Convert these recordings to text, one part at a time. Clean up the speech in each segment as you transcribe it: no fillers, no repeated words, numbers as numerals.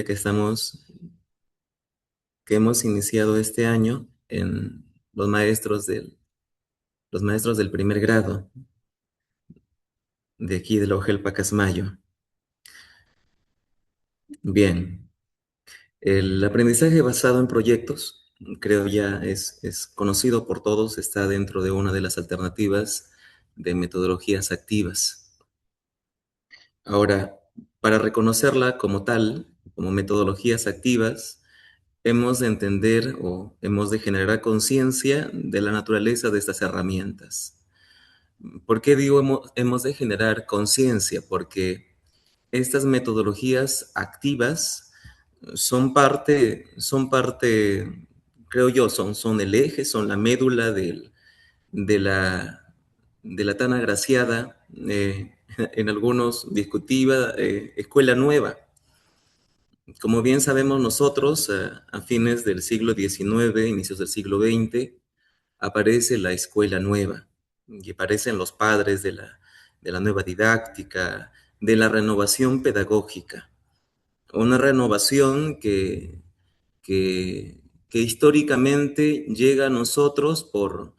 metodología que hemos iniciado este año en los maestros del primer grado de aquí de la Ojel Pacasmayo. Bien, el aprendizaje basado en proyectos, creo ya es conocido por todos, está dentro de una de las alternativas de metodologías activas. Ahora, para reconocerla como tal, como metodologías activas, hemos de entender o hemos de generar conciencia de la naturaleza de estas herramientas. ¿Por qué digo hemos de generar conciencia? Porque estas metodologías activas son parte, creo yo, son el eje, son la médula de la, de la tan agraciada, en algunos discutida, escuela nueva. Como bien sabemos nosotros, a fines del siglo XIX, inicios del siglo XX, aparece la escuela nueva y aparecen los padres de la nueva didáctica, de la renovación pedagógica. Una renovación que, que históricamente llega a nosotros por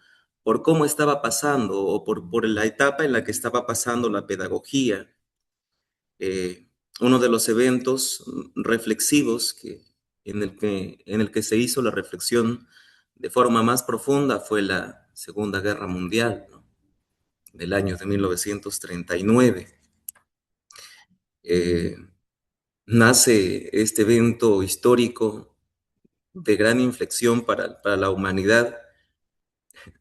cómo estaba pasando o por la etapa en la que estaba pasando la pedagogía. Uno de los eventos reflexivos en el que se hizo la reflexión de forma más profunda fue la Segunda Guerra Mundial, ¿no? Del año de 1939. Eh, Nace este evento histórico de gran inflexión para la humanidad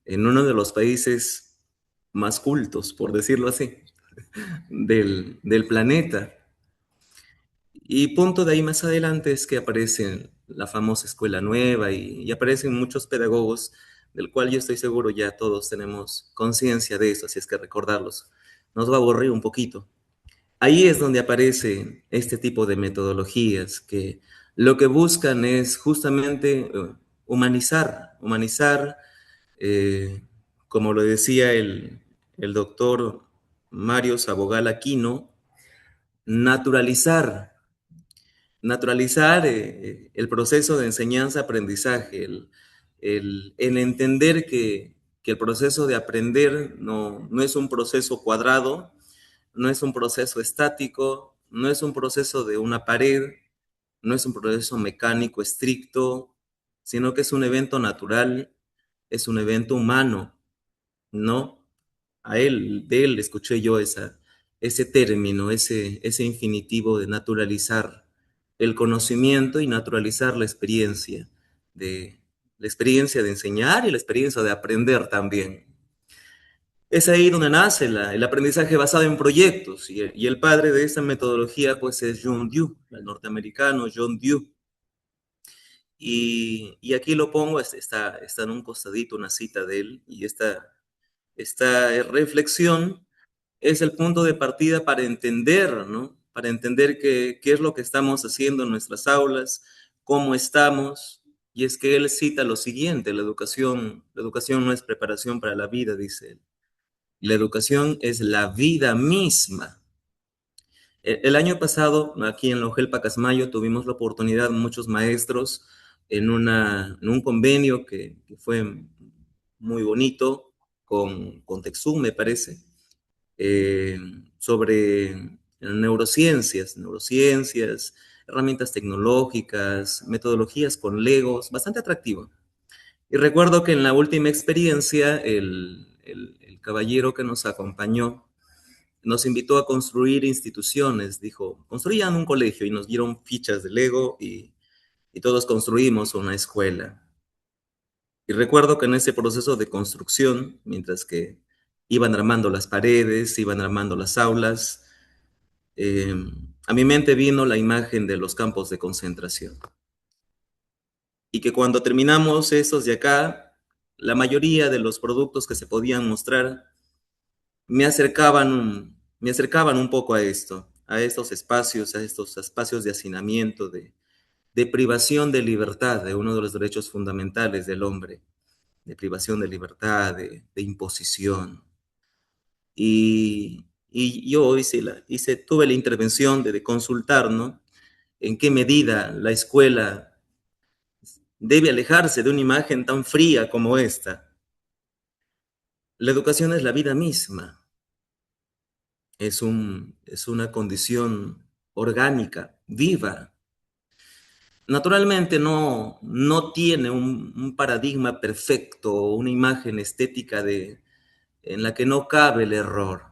en uno de los países más cultos, por decirlo así, del planeta. Y punto de ahí más adelante es que aparece la famosa escuela nueva y aparecen muchos pedagogos, del cual yo estoy seguro ya todos tenemos conciencia de eso, así es que recordarlos nos va a aburrir un poquito. Ahí es donde aparece este tipo de metodologías que lo que buscan es justamente humanizar, eh, como lo decía el doctor Mario Sabogal Aquino, naturalizar el proceso de enseñanza-aprendizaje, el entender que el proceso de aprender no es un proceso cuadrado, no es un proceso estático, no es un proceso de una pared, no es un proceso mecánico estricto, sino que es un evento natural, es un evento humano, ¿no? De él escuché yo ese término, ese infinitivo de naturalizar el conocimiento y naturalizar de, la experiencia de enseñar y la experiencia de aprender también. Es ahí donde nace el aprendizaje basado en proyectos y el padre de esta metodología pues es John Dewey, el norteamericano John Dewey. Y aquí lo pongo, está en un costadito una cita de él y esta reflexión es el punto de partida para entender, ¿no? Para entender qué es lo que estamos haciendo en nuestras aulas, cómo estamos. Y es que él cita lo siguiente, la educación no es preparación para la vida, dice él. La educación es la vida misma. El año pasado, aquí en la Ojel Pacasmayo, tuvimos la oportunidad, muchos maestros, en un convenio que fue muy bonito, con Texum, me parece, eh, sobre neurociencias, herramientas tecnológicas, metodologías con Legos, bastante atractivo. Y recuerdo que en la última experiencia, el caballero que nos acompañó nos invitó a construir instituciones, dijo, construyan un colegio y nos dieron fichas de Lego y todos construimos una escuela. Y recuerdo que en ese proceso de construcción, mientras que iban armando las paredes, iban armando las aulas, eh, a mi mente vino la imagen de los campos de concentración. Y que cuando terminamos estos de acá, la mayoría de los productos que se podían mostrar me acercaban un poco a esto, a estos espacios de hacinamiento, de privación de libertad, de uno de los derechos fundamentales del hombre, de privación de libertad, de imposición. Y yo tuve la intervención de consultar, ¿no? en qué medida la escuela debe alejarse de una imagen tan fría como esta. La educación es la vida misma, es una condición orgánica, viva. Naturalmente no tiene un paradigma perfecto, una imagen estética en la que no cabe el error.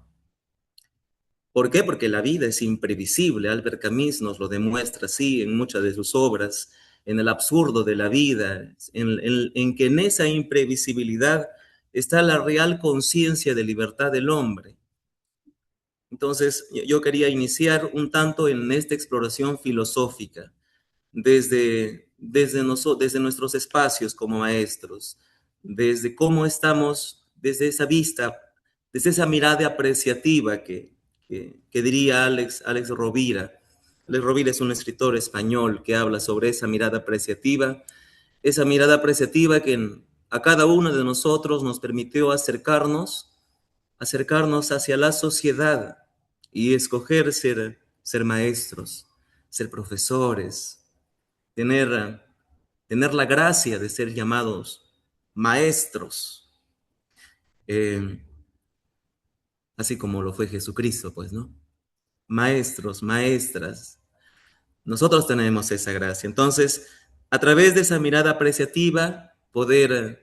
¿Por qué? Porque la vida es imprevisible. Albert Camus nos lo demuestra así en muchas de sus obras, en el absurdo de la vida, en que en esa imprevisibilidad está la real conciencia de libertad del hombre. Entonces, yo quería iniciar un tanto en esta exploración filosófica desde nuestros espacios como maestros, desde cómo estamos, desde esa vista, desde esa mirada apreciativa que diría Alex Rovira. Alex Rovira es un escritor español que habla sobre esa mirada apreciativa que a cada uno de nosotros nos permitió acercarnos hacia la sociedad y escoger ser maestros, ser profesores, tener, tener la gracia de ser llamados maestros, eh, así como lo fue Jesucristo, pues, ¿no? Maestros, maestras, nosotros tenemos esa gracia. Entonces, a través de esa mirada apreciativa, poder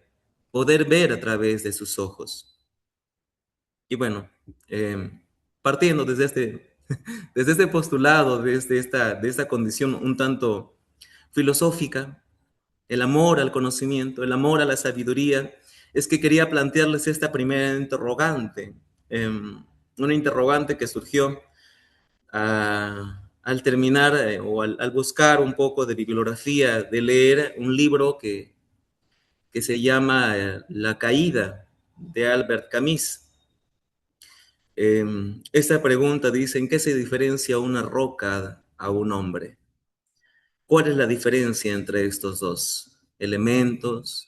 ver a través de sus ojos. Y bueno, eh, partiendo desde este postulado, de esta condición un tanto filosófica, el amor al conocimiento, el amor a la sabiduría, es que quería plantearles esta primera interrogante, una interrogante que surgió al terminar o al buscar un poco de bibliografía, de leer un libro que se llama La caída de Albert Camus. Esta pregunta dice, ¿en qué se diferencia una roca a un hombre? ¿Cuál es la diferencia entre estos dos elementos,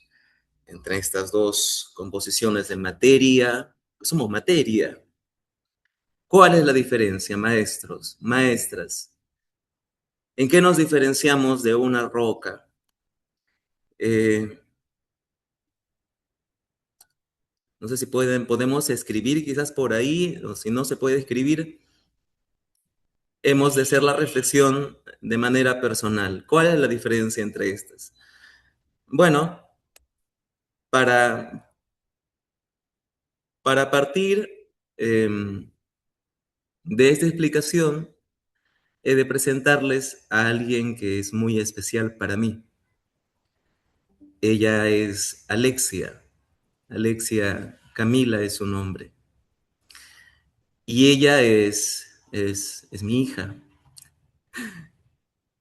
entre estas dos composiciones de materia? Somos materia. ¿Cuál es la diferencia, maestros, maestras? ¿En qué nos diferenciamos de una roca? Eh, no sé si podemos escribir quizás por ahí, o si no se puede escribir, hemos de hacer la reflexión de manera personal. ¿Cuál es la diferencia entre estas? Bueno, para, para partir eh, de esta explicación, he de presentarles a alguien que es muy especial para mí. Ella es Alexia. Alexia Camila es su nombre. Y ella es mi hija.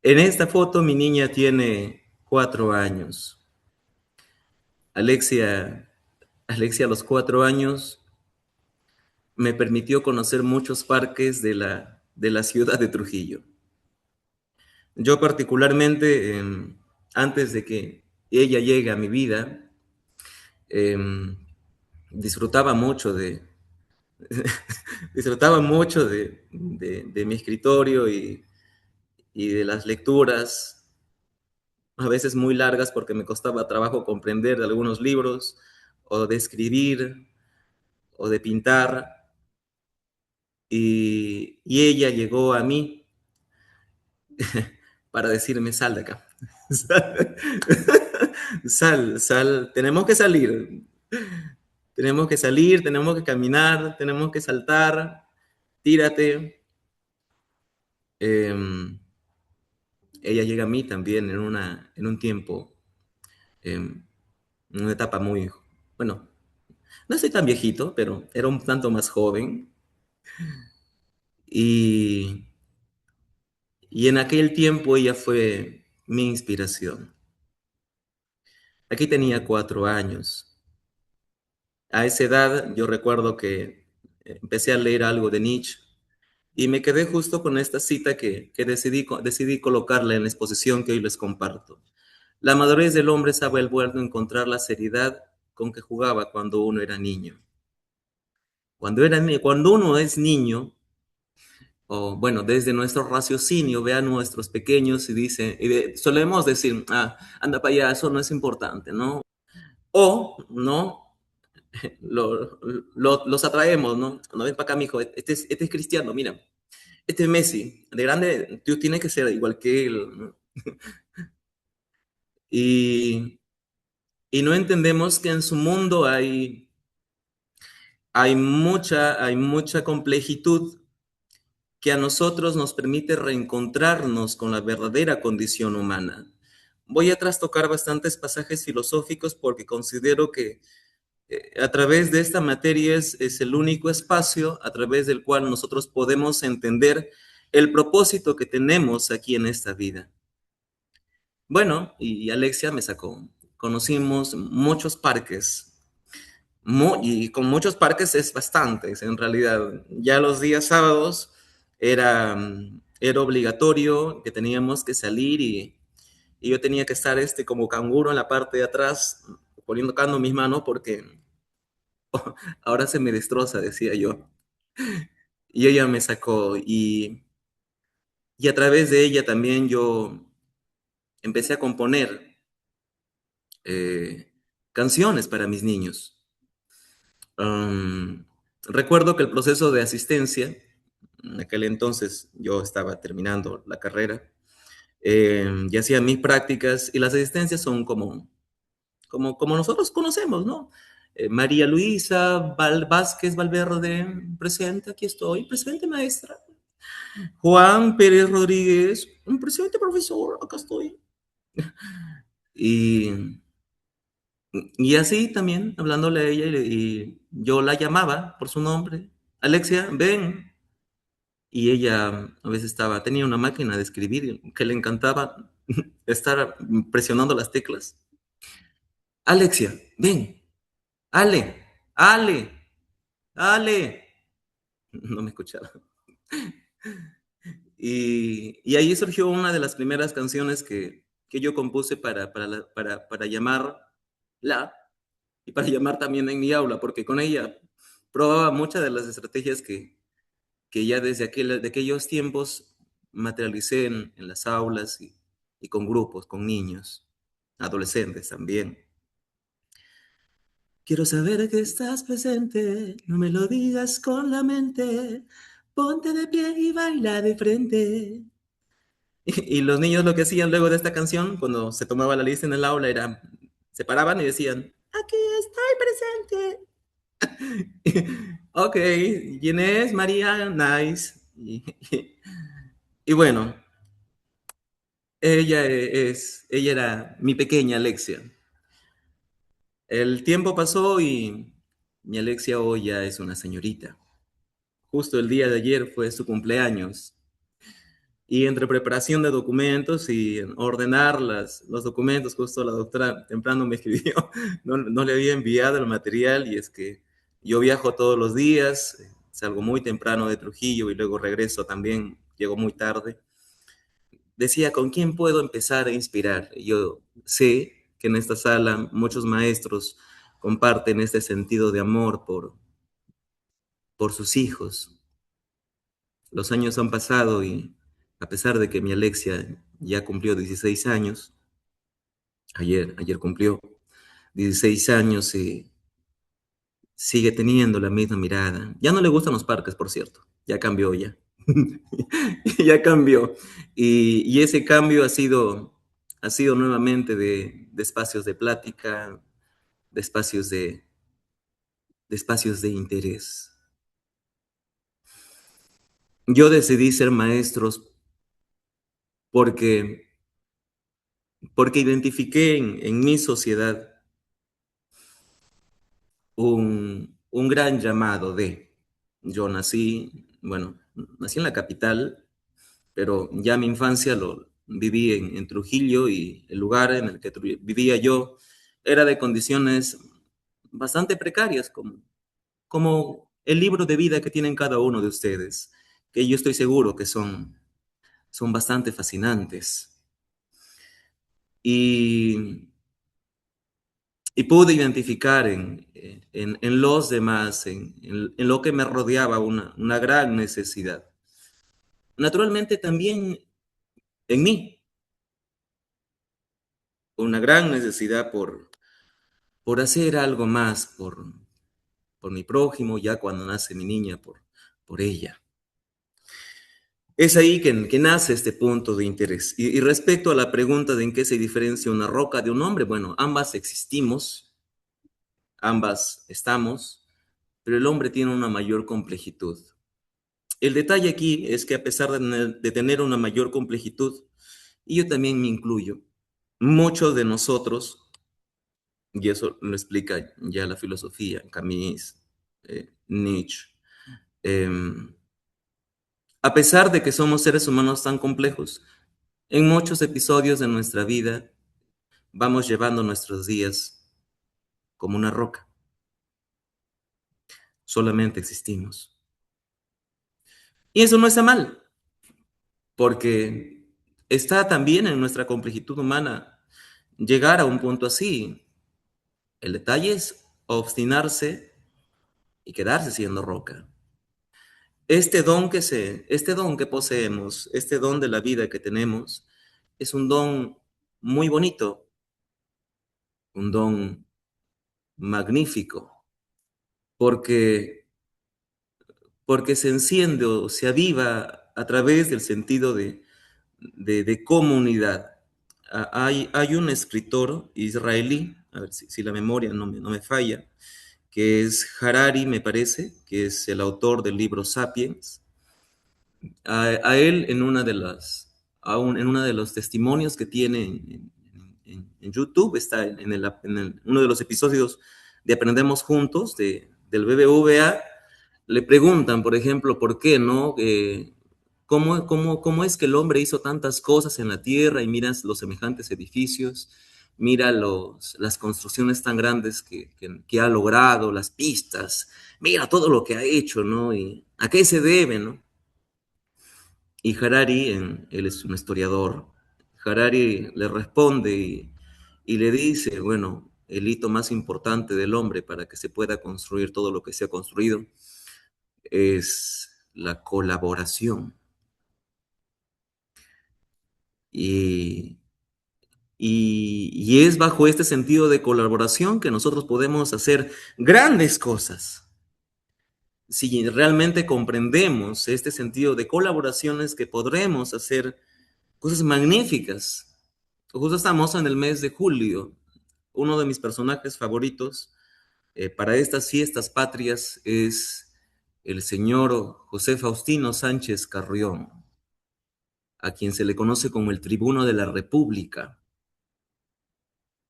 En esta foto mi niña tiene 4 años. Alexia, Alexia a los 4 años me permitió conocer muchos parques de la ciudad de Trujillo. Yo particularmente, antes de que ella llegue a mi vida, eh, disfrutaba mucho disfrutaba mucho de mi escritorio y de las lecturas, a veces muy largas porque me costaba trabajo comprender de algunos libros, o de escribir, o de pintar, y ella llegó a mí para decirme, sal de acá, sal, tenemos que salir, tenemos que caminar, tenemos que saltar, tírate. Eh, Ella llega a mí también en un tiempo, en una etapa muy, bueno, no estoy tan viejito, pero era un tanto más joven. Y, y en aquel tiempo ella fue mi inspiración. Aquí tenía 4 años. A esa edad yo recuerdo que empecé a leer algo de Nietzsche y me quedé justo con esta cita que decidí colocarla en la exposición que hoy les comparto. La madurez del hombre sabe el vuelto encontrar la seriedad con que jugaba cuando uno era niño. Cuando uno es niño, o bueno, desde nuestro raciocinio ve a nuestros pequeños y dice, solemos decir, ah, anda payaso, no es importante, ¿no? O, ¿no? Lo- los atraemos, ¿no? Cuando ven para acá, mijo, este es cristiano, mira, este es Messi, de grande, tú tienes que ser igual que él, ¿no? Y, y no entendemos que en su mundo hay mucha complejitud que a nosotros nos permite reencontrarnos con la verdadera condición humana. Voy a trastocar bastantes pasajes filosóficos porque considero que a través de esta materia es el único espacio a través del cual nosotros podemos entender el propósito que tenemos aquí en esta vida. Bueno, y Alexia me sacó. Conocimos muchos parques, y con muchos parques es bastantes, en realidad. Ya los días sábados era obligatorio que teníamos que salir y yo tenía que estar como canguro en la parte de atrás, colocando mis manos porque ahora se me destroza, decía yo. Y ella me sacó y a través de ella también yo empecé a componer canciones para mis niños. Um, Recuerdo que el proceso de asistencia, en aquel entonces yo estaba terminando la carrera, y hacía mis prácticas y las asistencias son como nosotros conocemos, ¿no? María Luisa Vázquez Valverde, presente, aquí estoy, presente maestra. Juan Pérez Rodríguez, presente profesor, acá estoy. Y, y así también, hablándole a ella, y yo la llamaba por su nombre, Alexia, ven. Y ella a veces tenía una máquina de escribir que le encantaba estar presionando las teclas. Alexia, ven, Ale, Ale, Ale. No me escuchaba. Y ahí surgió una de las primeras canciones que yo compuse para llamarla y para llamar también en mi aula, porque con ella probaba muchas de las estrategias que ya desde de aquellos tiempos materialicé en las aulas y con grupos, con niños, adolescentes también. Quiero saber que estás presente, no me lo digas con la mente, ponte de pie y baila de frente. Y los niños lo que hacían luego de esta canción, cuando se tomaba la lista en el aula, era, se paraban y decían, aquí estoy presente. Ok, ¿quién es? María, nice. Y bueno, ella era mi pequeña Alexia. El tiempo pasó y mi Alexia hoy ya es una señorita. Justo el día de ayer fue su cumpleaños. Y entre preparación de documentos y ordenar los documentos, justo la doctora temprano me escribió, no le había enviado el material y es que yo viajo todos los días, salgo muy temprano de Trujillo y luego regreso también, llego muy tarde. Decía, ¿con quién puedo empezar a inspirar? Yo sé que en esta sala muchos maestros comparten este sentido de amor por sus hijos. Los años han pasado y a pesar de que mi Alexia ya cumplió 16 años, ayer cumplió 16 años y sigue teniendo la misma mirada. Ya no le gustan los parques, por cierto, ya cambió ya. Ya cambió. Y ese cambio ha sido nuevamente de espacios de plática, de espacios de espacios de interés. Yo decidí ser maestros porque, porque identifiqué en mi sociedad un gran llamado de. Yo nací en la capital, pero ya mi infancia lo viví en Trujillo y el lugar en el que vivía yo era de condiciones bastante precarias, como el libro de vida que tienen cada uno de ustedes, que yo estoy seguro que son bastante fascinantes. Y, y pude identificar en los demás, en lo que me rodeaba, una gran necesidad. naturalmente también en mí, una gran necesidad por hacer algo más por mi prójimo, ya cuando nace mi niña, por ella. Es ahí que nace este punto de interés. Y respecto a la pregunta de en qué se diferencia una roca de un hombre, bueno, ambas existimos, ambas estamos, pero el hombre tiene una mayor complejitud. El detalle aquí es que a pesar de tener una mayor complejitud, y yo también me incluyo, muchos de nosotros, y eso lo explica ya la filosofía, Camus, Nietzsche, eh, a pesar de que somos seres humanos tan complejos, en muchos episodios de nuestra vida vamos llevando nuestros días como una roca, solamente existimos. Y eso no está mal, porque está también en nuestra complejitud humana llegar a un punto así. El detalle es obstinarse y quedarse siendo roca. Este don que poseemos, este don de la vida que tenemos, es un don muy bonito, un don magnífico, porque, porque se enciende o se aviva a través del sentido de comunidad. Hay un escritor israelí, a ver si la memoria no me falla, que es Harari, me parece, que es el autor del libro Sapiens. A él en una de en uno de los testimonios que tiene en YouTube, está uno de los episodios de Aprendemos Juntos del BBVA, le preguntan, por ejemplo, ¿por qué no? ¿Cómo es que el hombre hizo tantas cosas en la tierra y miras los semejantes edificios? Mira las construcciones tan grandes que ha logrado, las pistas, mira todo lo que ha hecho, ¿no? ¿Y a qué se debe, no? Y Harari, él es un historiador, Harari le responde y le dice, bueno, el hito más importante del hombre para que se pueda construir todo lo que se ha construido es la colaboración. Y, y es bajo este sentido de colaboración que nosotros podemos hacer grandes cosas. Si realmente comprendemos este sentido de colaboraciones, que podremos hacer cosas magníficas. Justo estamos en el mes de julio. Uno de mis personajes favoritos para estas fiestas patrias es el señor José Faustino Sánchez Carrión, a quien se le conoce como el tribuno de la República.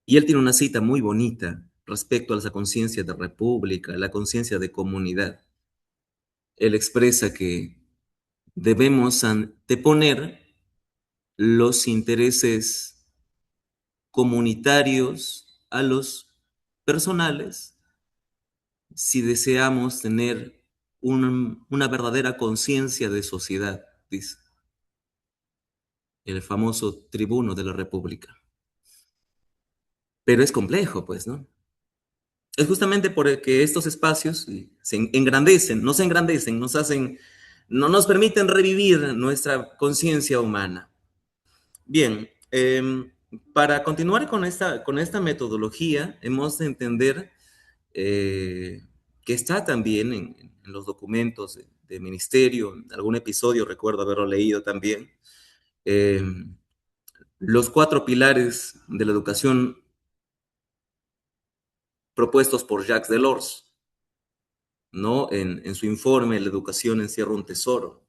Y él tiene una cita muy bonita respecto a esa conciencia de república, la conciencia de comunidad. Él expresa que debemos anteponer los intereses comunitarios a los personales si deseamos tener una verdadera conciencia de sociedad, dice el famoso tribuno de la República. Pero es complejo, pues, ¿no? Es justamente porque estos espacios se engrandecen, no nos permiten revivir nuestra conciencia humana. Bien, para continuar con esta metodología, hemos de entender que está también en los documentos de ministerio, en algún episodio recuerdo haberlo leído también, eh, los 4 pilares de la educación propuestos por Jacques Delors, ¿no? En su informe, La educación encierra un tesoro.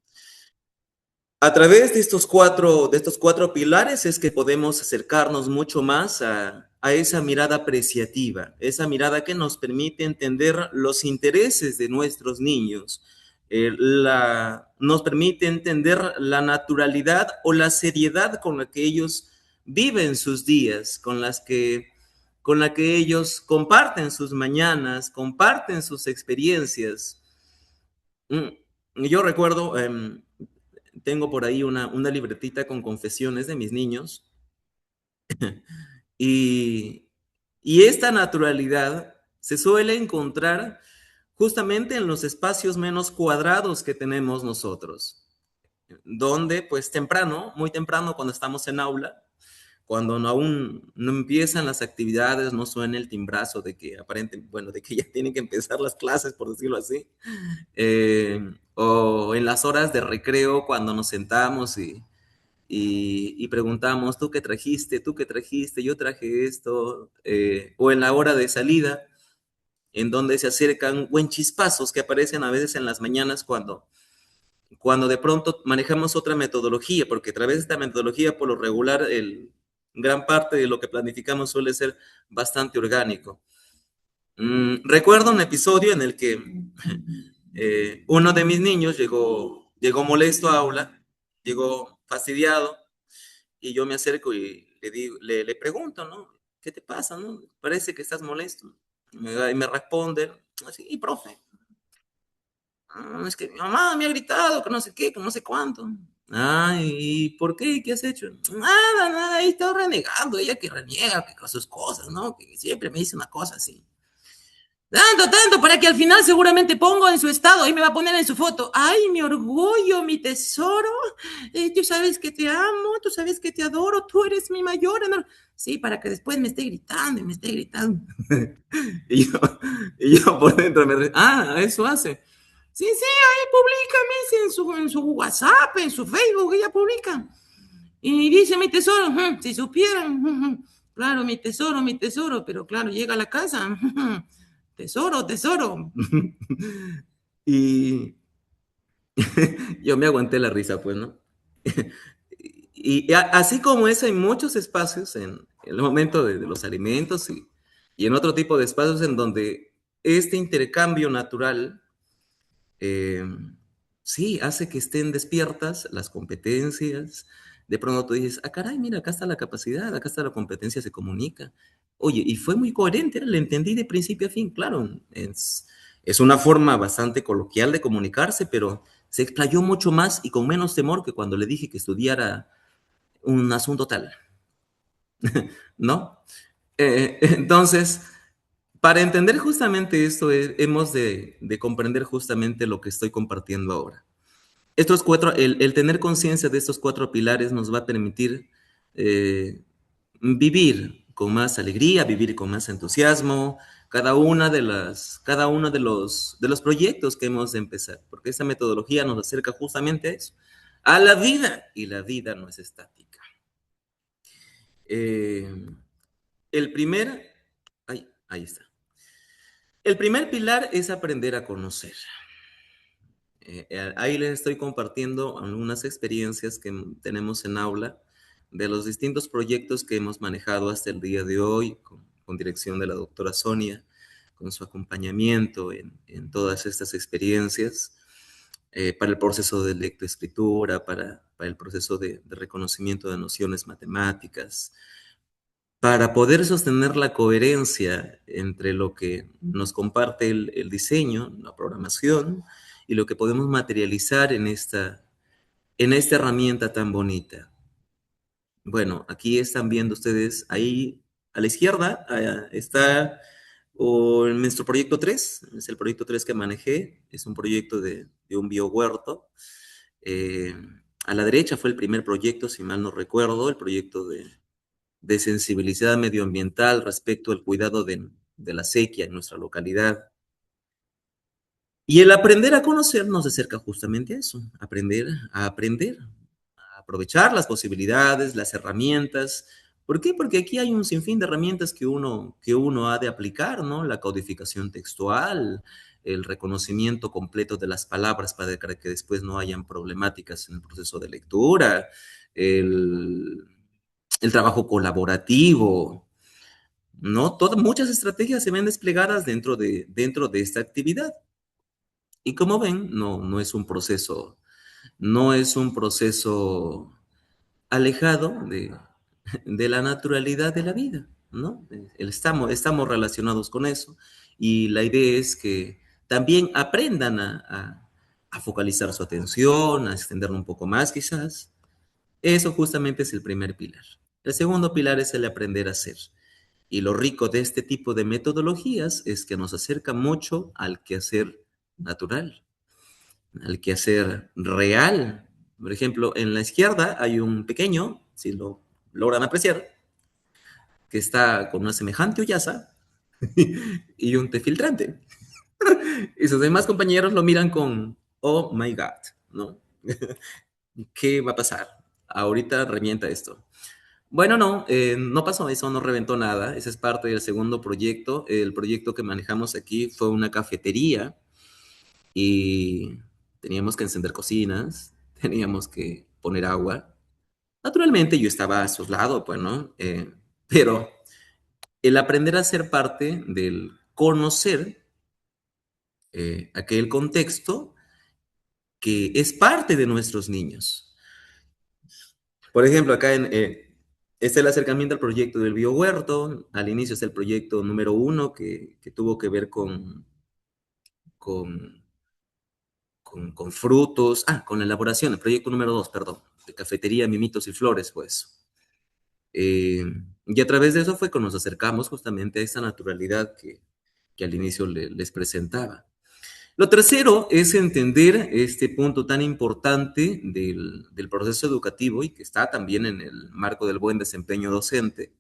A través de estos cuatro pilares es que podemos acercarnos mucho más a esa mirada apreciativa, esa mirada que nos permite entender los intereses de nuestros niños, nos permite entender la naturalidad o la seriedad con la que ellos viven sus días, con la que ellos comparten sus mañanas, comparten sus experiencias. Yo recuerdo, tengo por ahí una libretita con confesiones de mis niños y, y esta naturalidad se suele encontrar justamente en los espacios menos cuadrados que tenemos nosotros. donde pues temprano, muy temprano cuando estamos en aula, cuando aún no empiezan las actividades, no suena el timbrazo de que aparentemente, bueno, de que ya tienen que empezar las clases, por decirlo así, o en las horas de recreo cuando nos sentamos y preguntamos, ¿tú qué trajiste? ¿Tú qué trajiste? Yo traje esto, o en la hora de salida, en donde se acercan buen chispazos que aparecen a veces en las mañanas cuando de pronto manejamos otra metodología, porque a través de esta metodología, por lo regular, gran parte de lo que planificamos suele ser bastante orgánico. Recuerdo un episodio en el que uno de mis niños llegó molesto a aula, llegó fastidiado, y yo me acerco y le pregunto, ¿no? ¿Qué te pasa, no? Parece que estás molesto. Y me responde, sí, profe, es que mi mamá me ha gritado, que no sé qué, que no sé cuánto. Ay, ¿y por qué? ¿Qué has hecho? Nada, nada, ahí está renegando, ella que reniega, que con sus cosas, ¿no? Que siempre me dice una cosa así. Tanto, tanto, para que al final seguramente pongo en su estado, ahí me va a poner en su foto. Ay, mi orgullo, mi tesoro, tú sabes que te amo, tú sabes que te adoro, tú eres mi mayor honor. Sí, para que después me esté gritando y me esté gritando. y, yo, y yo por dentro eso hace. Sí, sí, ahí publica, me dice, en su WhatsApp, en su Facebook, ella publica. Y dice mi tesoro, si supieran, claro, mi tesoro, pero claro, llega a la casa, tesoro, tesoro. y yo me aguanté la risa, pues, ¿no? y así como eso, hay muchos espacios en el momento de los alimentos y en otro tipo de espacios en donde este intercambio natural eh, sí, hace que estén despiertas las competencias. De pronto tú dices, caray, mira, acá está la capacidad, acá está la competencia, se comunica. Oye, y fue muy coherente, le entendí de principio a fin, claro, es una forma bastante coloquial de comunicarse, pero se explayó mucho más y con menos temor que cuando le dije que estudiara un asunto tal, ¿no? Entonces, para entender justamente esto, hemos de comprender justamente lo que estoy compartiendo ahora. Estos cuatro, el tener conciencia de estos cuatro pilares nos va a permitir vivir con más alegría, vivir con más entusiasmo, cada uno de los proyectos que hemos de empezar, porque esta metodología nos acerca justamente a eso, a la vida, y la vida no es estática. Eh, el primer, ahí está. El primer pilar es aprender a conocer. Ahí les estoy compartiendo algunas experiencias que tenemos en aula de los distintos proyectos que hemos manejado hasta el día de hoy, con dirección de la doctora Sonia, con su acompañamiento en todas estas experiencias, para el proceso de lectoescritura, para el proceso de reconocimiento de nociones matemáticas, para poder sostener la coherencia entre lo que nos comparte el diseño, la programación, y lo que podemos materializar en esta herramienta tan bonita. Bueno, aquí están viendo ustedes, ahí a la izquierda está nuestro proyecto 3, es el proyecto 3 que manejé, es un proyecto de un biohuerto. Eh, a la derecha fue el primer proyecto, si mal no recuerdo, el proyecto de sensibilidad medioambiental respecto al cuidado de la sequía en nuestra localidad. Y el aprender a conocer nos acerca justamente a eso, aprender, a aprovechar las posibilidades, las herramientas. ¿Por qué? Porque aquí hay un sinfín de herramientas que uno ha de aplicar, ¿no? La codificación textual, el reconocimiento completo de las palabras para que después no hayan problemáticas en el proceso de lectura, el, el trabajo colaborativo, ¿no? Muchas estrategias se ven desplegadas dentro de esta actividad. Y como ven, no es un proceso alejado de la naturalidad de la vida, ¿no? Estamos relacionados con eso y la idea es que también aprendan a focalizar su atención, a extenderlo un poco más quizás. Eso justamente es el primer pilar. El segundo pilar es el aprender a hacer. Y lo rico de este tipo de metodologías es que nos acerca mucho al quehacer natural, al quehacer real. Por ejemplo, en la izquierda hay un pequeño, si lo logran apreciar, que está con una semejante hoyaza y un té filtrante. Y sus demás compañeros lo miran con, oh my God, ¿no? ¿Qué va a pasar? Ahorita revienta esto. Bueno, no, no pasó eso, no reventó nada. Ese es parte del segundo proyecto. El proyecto que manejamos aquí fue una cafetería y teníamos que encender cocinas, teníamos que poner agua. Naturalmente yo estaba a su lado, pues, ¿no? Pero el aprender a ser parte del conocer aquel contexto que es parte de nuestros niños. Por ejemplo, acá está el acercamiento al proyecto del biohuerto. Al inicio está el proyecto número uno que tuvo que ver con, con frutos, con la elaboración, el proyecto número dos, perdón, de cafetería, mimitos y flores, pues. Eh, y a través de eso fue que nos acercamos justamente a esa naturalidad que al inicio les presentaba. Lo tercero es entender este punto tan importante del proceso educativo y que está también en el marco del buen desempeño docente,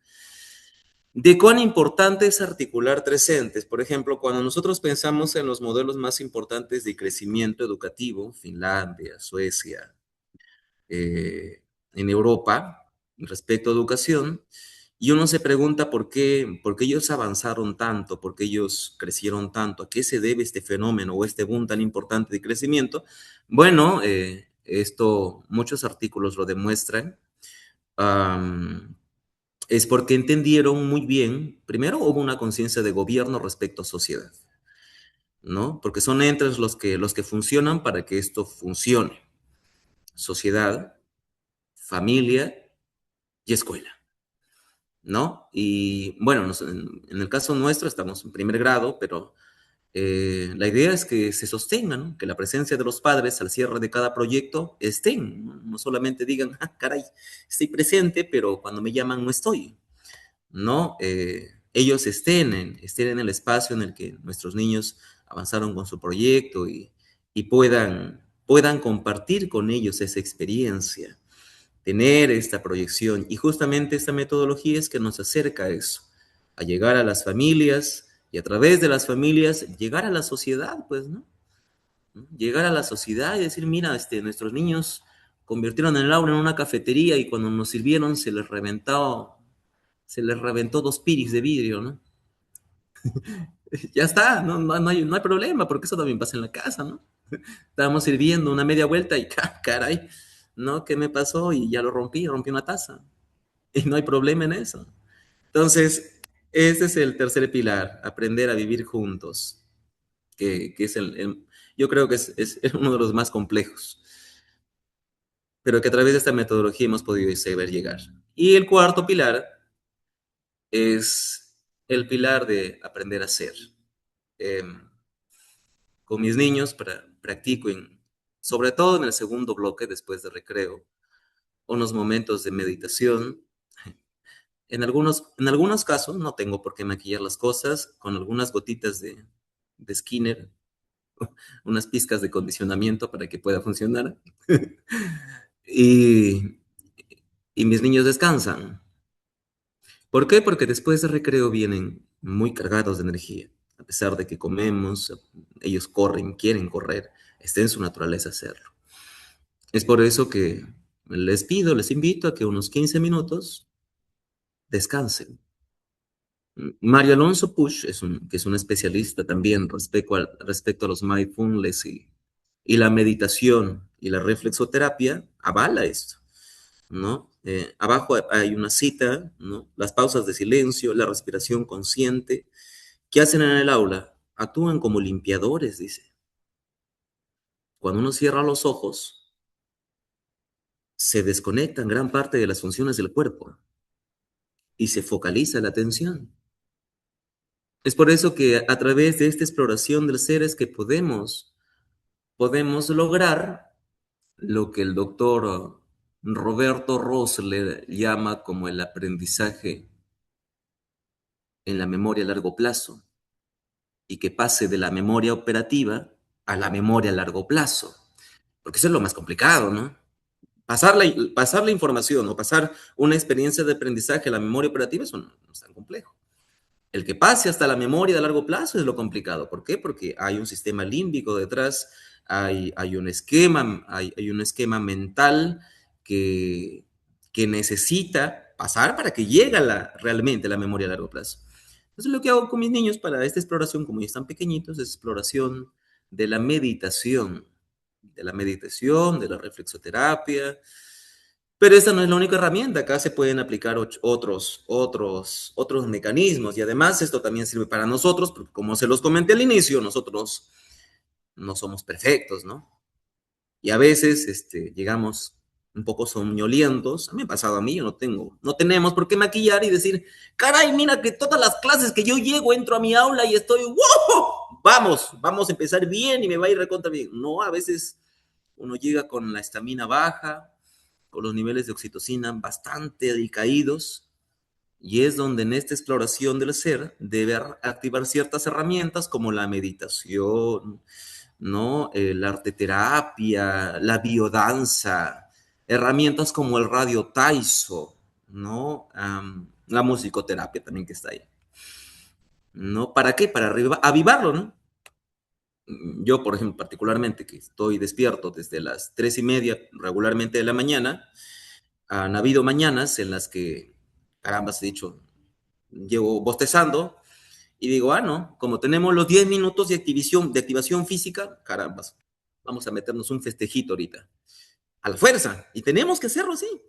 de cuán importante es articular tres entes. Por ejemplo, cuando nosotros pensamos en los modelos más importantes de crecimiento educativo, Finlandia, Suecia, en Europa, respecto a educación, y uno se pregunta por qué ellos avanzaron tanto, por qué ellos crecieron tanto, a qué se debe este fenómeno o este boom tan importante de crecimiento. Bueno, esto muchos artículos lo demuestran. Um, es porque entendieron muy bien, primero hubo una conciencia de gobierno respecto a sociedad, ¿no? Porque son entes los que funcionan para que esto funcione. Sociedad, familia y escuela. ¿No? Y bueno, en el caso nuestro estamos en primer grado, pero la idea es que se sostengan, ¿no? Que la presencia de los padres al cierre de cada proyecto estén, ¿no? No solamente digan, caray, estoy presente, pero cuando me llaman no estoy, ¿no? Ellos estén en el espacio en el que nuestros niños avanzaron con su proyecto y puedan compartir con ellos esa experiencia, tener esta proyección. Y justamente esta metodología es que nos acerca a eso, a llegar a las familias y a través de las familias llegar a la sociedad, pues, ¿no? Llegar a la sociedad y decir, mira, nuestros niños convirtieron el aula en una cafetería y cuando nos sirvieron se les reventó dos piris de vidrio, ¿no? Ya está, no hay problema, porque eso también pasa en la casa, ¿no? Estábamos sirviendo una media vuelta y caray, ¿no? ¿Qué me pasó? Y ya rompí una taza. Y no hay problema en eso. Entonces, este es el tercer pilar, aprender a vivir juntos, que es yo creo que es uno de los más complejos, pero que a través de esta metodología hemos podido saber llegar. Y el cuarto pilar es el pilar de aprender a ser. Eh, con mis niños practico, sobre todo en el segundo bloque, después de recreo, unos momentos de meditación. En algunos casos no tengo por qué maquillar las cosas con algunas gotitas de Skinner, unas pizcas de condicionamiento para que pueda funcionar. y, y mis niños descansan. ¿Por qué? Porque después de recreo vienen muy cargados de energía. A pesar de que comemos, ellos corren, quieren correr, está en su naturaleza hacerlo. Es por eso que les invito a que unos 15 minutos descansen. Mario Alonso Push, que es un especialista también respecto a los mindfulness y la meditación y la reflexoterapia, avala esto, ¿no? Abajo hay una cita, ¿no? Las pausas de silencio, la respiración consciente, ¿qué hacen en el aula? Actúan como limpiadores, dice. Cuando uno cierra los ojos, se desconectan gran parte de las funciones del cuerpo y se focaliza la atención. Es por eso que a través de esta exploración del ser es que podemos lograr lo que el doctor Roberto Ross le llama como el aprendizaje en la memoria a largo plazo y que pase de la memoria operativa a la memoria a largo plazo, porque eso es lo más complicado, ¿no? pasar la información o pasar una experiencia de aprendizaje a la memoria operativa, eso no es tan complejo. El que pase hasta la memoria de largo plazo es lo complicado. ¿Por qué? Porque hay un sistema límbico detrás, hay un esquema mental que, que necesita pasar para que llegue realmente la memoria a largo plazo. Entonces, lo que hago con mis niños para esta exploración, como ellos están pequeñitos, es exploración de la meditación, de la reflexoterapia, pero esta no es la única herramienta. Acá se pueden aplicar otros mecanismos y además esto también sirve para nosotros, porque como se los comenté al inicio, nosotros no somos perfectos, ¿no? Y a veces llegamos un poco soñolientos. A mí me ha pasado a mí, no tenemos por qué maquillar y decir, caray, mira que todas las clases que yo llego, entro a mi aula y estoy, ¡wow! Vamos a empezar bien y me va a ir recontra bien. No, a veces uno llega con la estamina baja, con los niveles de oxitocina bastante decaídos, y es donde en esta exploración del ser debe activar ciertas herramientas como la meditación, ¿no? La arteterapia, la biodanza, herramientas como el radio taiso, ¿no? La musicoterapia también que está ahí, ¿no? ¿Para qué? Para avivarlo, ¿no? Yo, por ejemplo, particularmente, que estoy despierto desde las 3:30 regularmente de la mañana, han habido mañanas en las que, caramba, he dicho, llevo bostezando y digo, no, como tenemos los 10 minutos de activación física, caramba, vamos a meternos un festejito ahorita, a la fuerza, y tenemos que hacerlo así,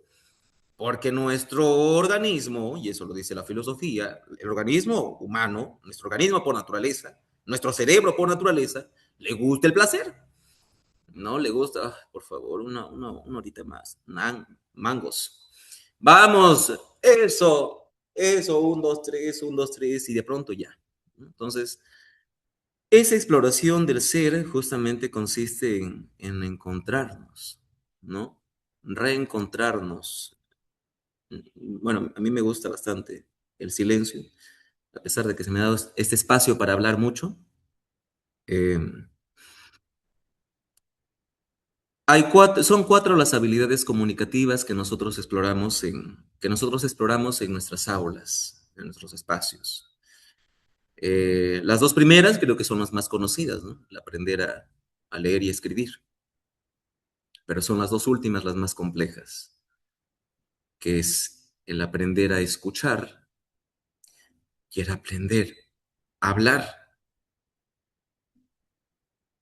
porque nuestro organismo, y eso lo dice la filosofía, el organismo humano, nuestro organismo por naturaleza, nuestro cerebro por naturaleza, le gusta el placer, no le gusta, por favor, una horita más, mangos. Vamos, un, dos, tres, y de pronto ya. Entonces, esa exploración del ser justamente consiste en encontrarnos, ¿no? Reencontrarnos. Bueno, a mí me gusta bastante el silencio, a pesar de que se me ha dado este espacio para hablar mucho. Eh, son cuatro las habilidades comunicativas que nosotros exploramos en nuestras aulas, en nuestros espacios. Las dos primeras creo que son las más conocidas, ¿no? El aprender a leer y escribir, pero son las dos últimas las más complejas, que es el aprender a escuchar y el aprender a hablar.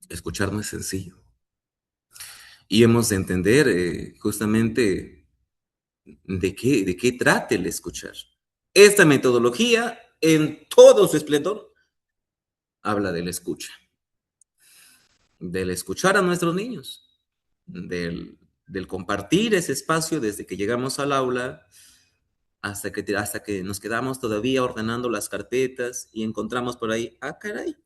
Escuchar no es sencillo. Y hemos de entender justamente de qué trata el escuchar. Esta metodología, en todo su esplendor, habla del escuchar a nuestros niños, del compartir ese espacio desde que llegamos al aula hasta que nos quedamos todavía ordenando las carpetas y encontramos por ahí, caray,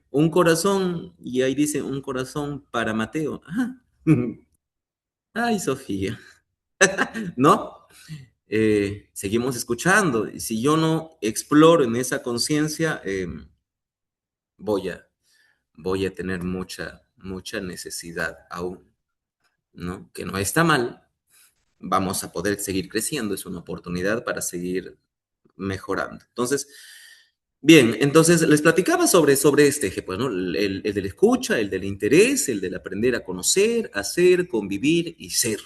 un corazón, y ahí dice un corazón para Mateo. Ay, Sofía, ¿no? Seguimos escuchando. Y si yo no exploro en esa conciencia, voy a, voy a tener mucha necesidad aún, ¿no? Que no está mal. Vamos a poder seguir creciendo, es una oportunidad para seguir mejorando. Entonces, bien, entonces les platicaba sobre este eje, pues, ¿no? El de la escucha, el del interés, el del aprender a conocer, hacer, convivir y ser.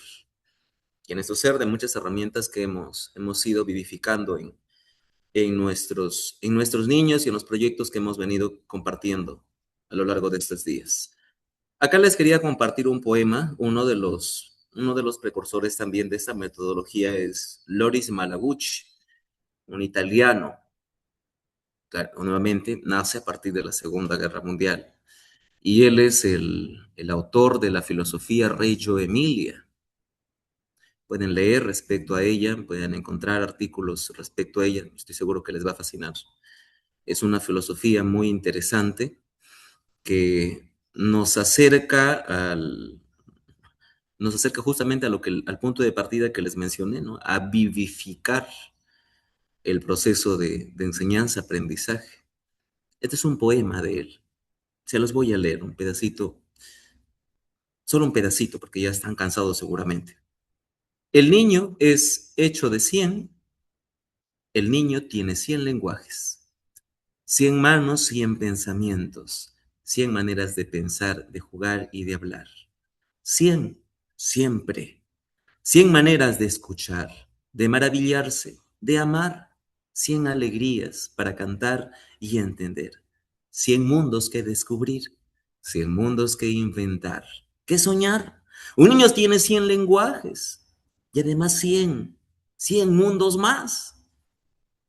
Y en eso ser de muchas herramientas que hemos ido vivificando en nuestros niños y en los proyectos que hemos venido compartiendo a lo largo de estos días. Acá les quería compartir un poema. Uno de los precursores también de esta metodología es Loris Malaguchi, un italiano. Claro, nuevamente nace a partir de la Segunda Guerra Mundial. Y él es el autor de la filosofía Reggio Emilia. Pueden leer respecto a ella, pueden encontrar artículos respecto a ella. Estoy seguro que les va a fascinar. Es una filosofía muy interesante que nos acerca justamente al punto de partida que les mencioné, ¿no? A vivificar el proceso de enseñanza-aprendizaje. Este es un poema de él. Se los voy a leer un pedacito Solo un pedacito, porque ya están cansados seguramente. El niño es hecho de 100. El niño tiene 100 lenguajes, 100 manos, 100 pensamientos, 100 maneras de pensar, de jugar y de hablar. 100, siempre. 100 maneras de escuchar, de maravillarse, de amar. 100 alegrías para cantar y entender. 100 mundos que descubrir, 100 mundos que inventar, que soñar. Un niño tiene 100 lenguajes y además 100 mundos más,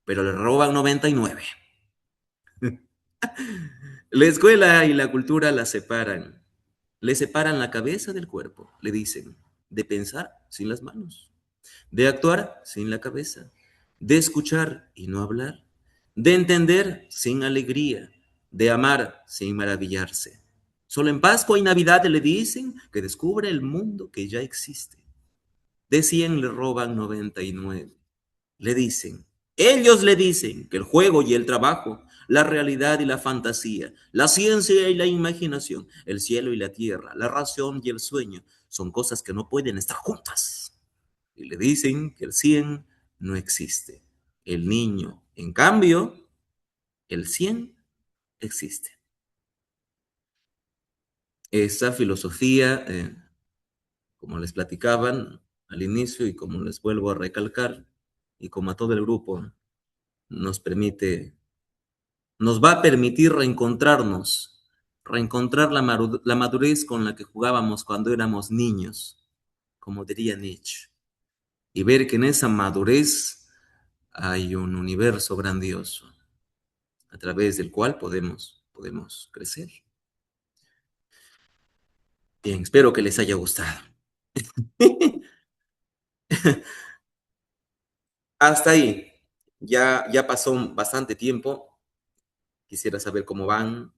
pero le roban 99. La escuela y la cultura la separan. Le separan la cabeza del cuerpo. Le dicen, de pensar sin las manos, de actuar sin la cabeza, de escuchar y no hablar, de entender sin alegría, de amar sin maravillarse. Solo en Pascua y Navidad le dicen que descubre el mundo que ya existe. De 100 le roban 99. Le dicen, ellos le dicen que el juego y el trabajo, la realidad y la fantasía, la ciencia y la imaginación, el cielo y la tierra, la razón y el sueño, son cosas que no pueden estar juntas. Y le dicen que el 100 no existe. El niño, en cambio, el 100 existe. Esa filosofía, como les platicaban al inicio y como les vuelvo a recalcar, y como a todo el grupo, nos permite nos va a permitir reencontrarnos, reencontrar la madurez con la que jugábamos cuando éramos niños, como diría Nietzsche, y ver que en esa madurez hay un universo grandioso a través del cual podemos crecer. Bien, espero que les haya gustado. Hasta ahí. Ya pasó bastante tiempo. Quisiera saber cómo van.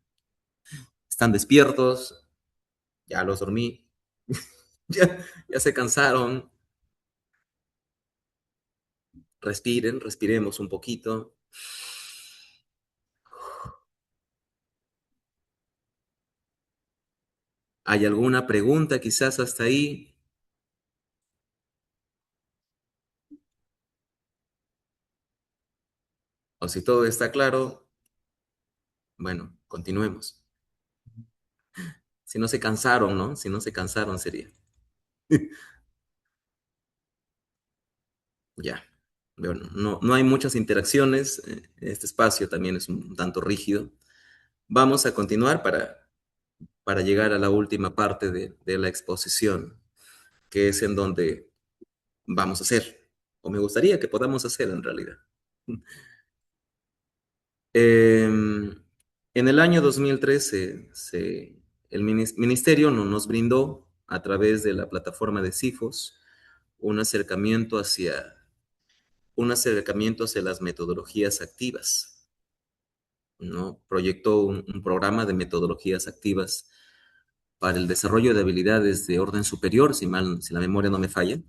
¿Están despiertos? Ya los dormí. Ya se cansaron. Respiren, respiremos un poquito. ¿Hay alguna pregunta quizás hasta ahí? O si todo está claro, bueno, continuemos. Si no se cansaron, ¿no? Si no se cansaron sería. Ya. Bueno, no hay muchas interacciones. Este espacio también es un tanto rígido. Vamos a continuar para llegar a la última parte de la exposición, que es en donde vamos a hacer, o me gustaría que podamos hacer en realidad. En el año 2013, el ministerio nos brindó a través de la plataforma de CIFOS un acercamiento hacia las metodologías activas, ¿no? Proyectó un programa de metodologías activas para el desarrollo de habilidades de orden superior, si la memoria no me falla.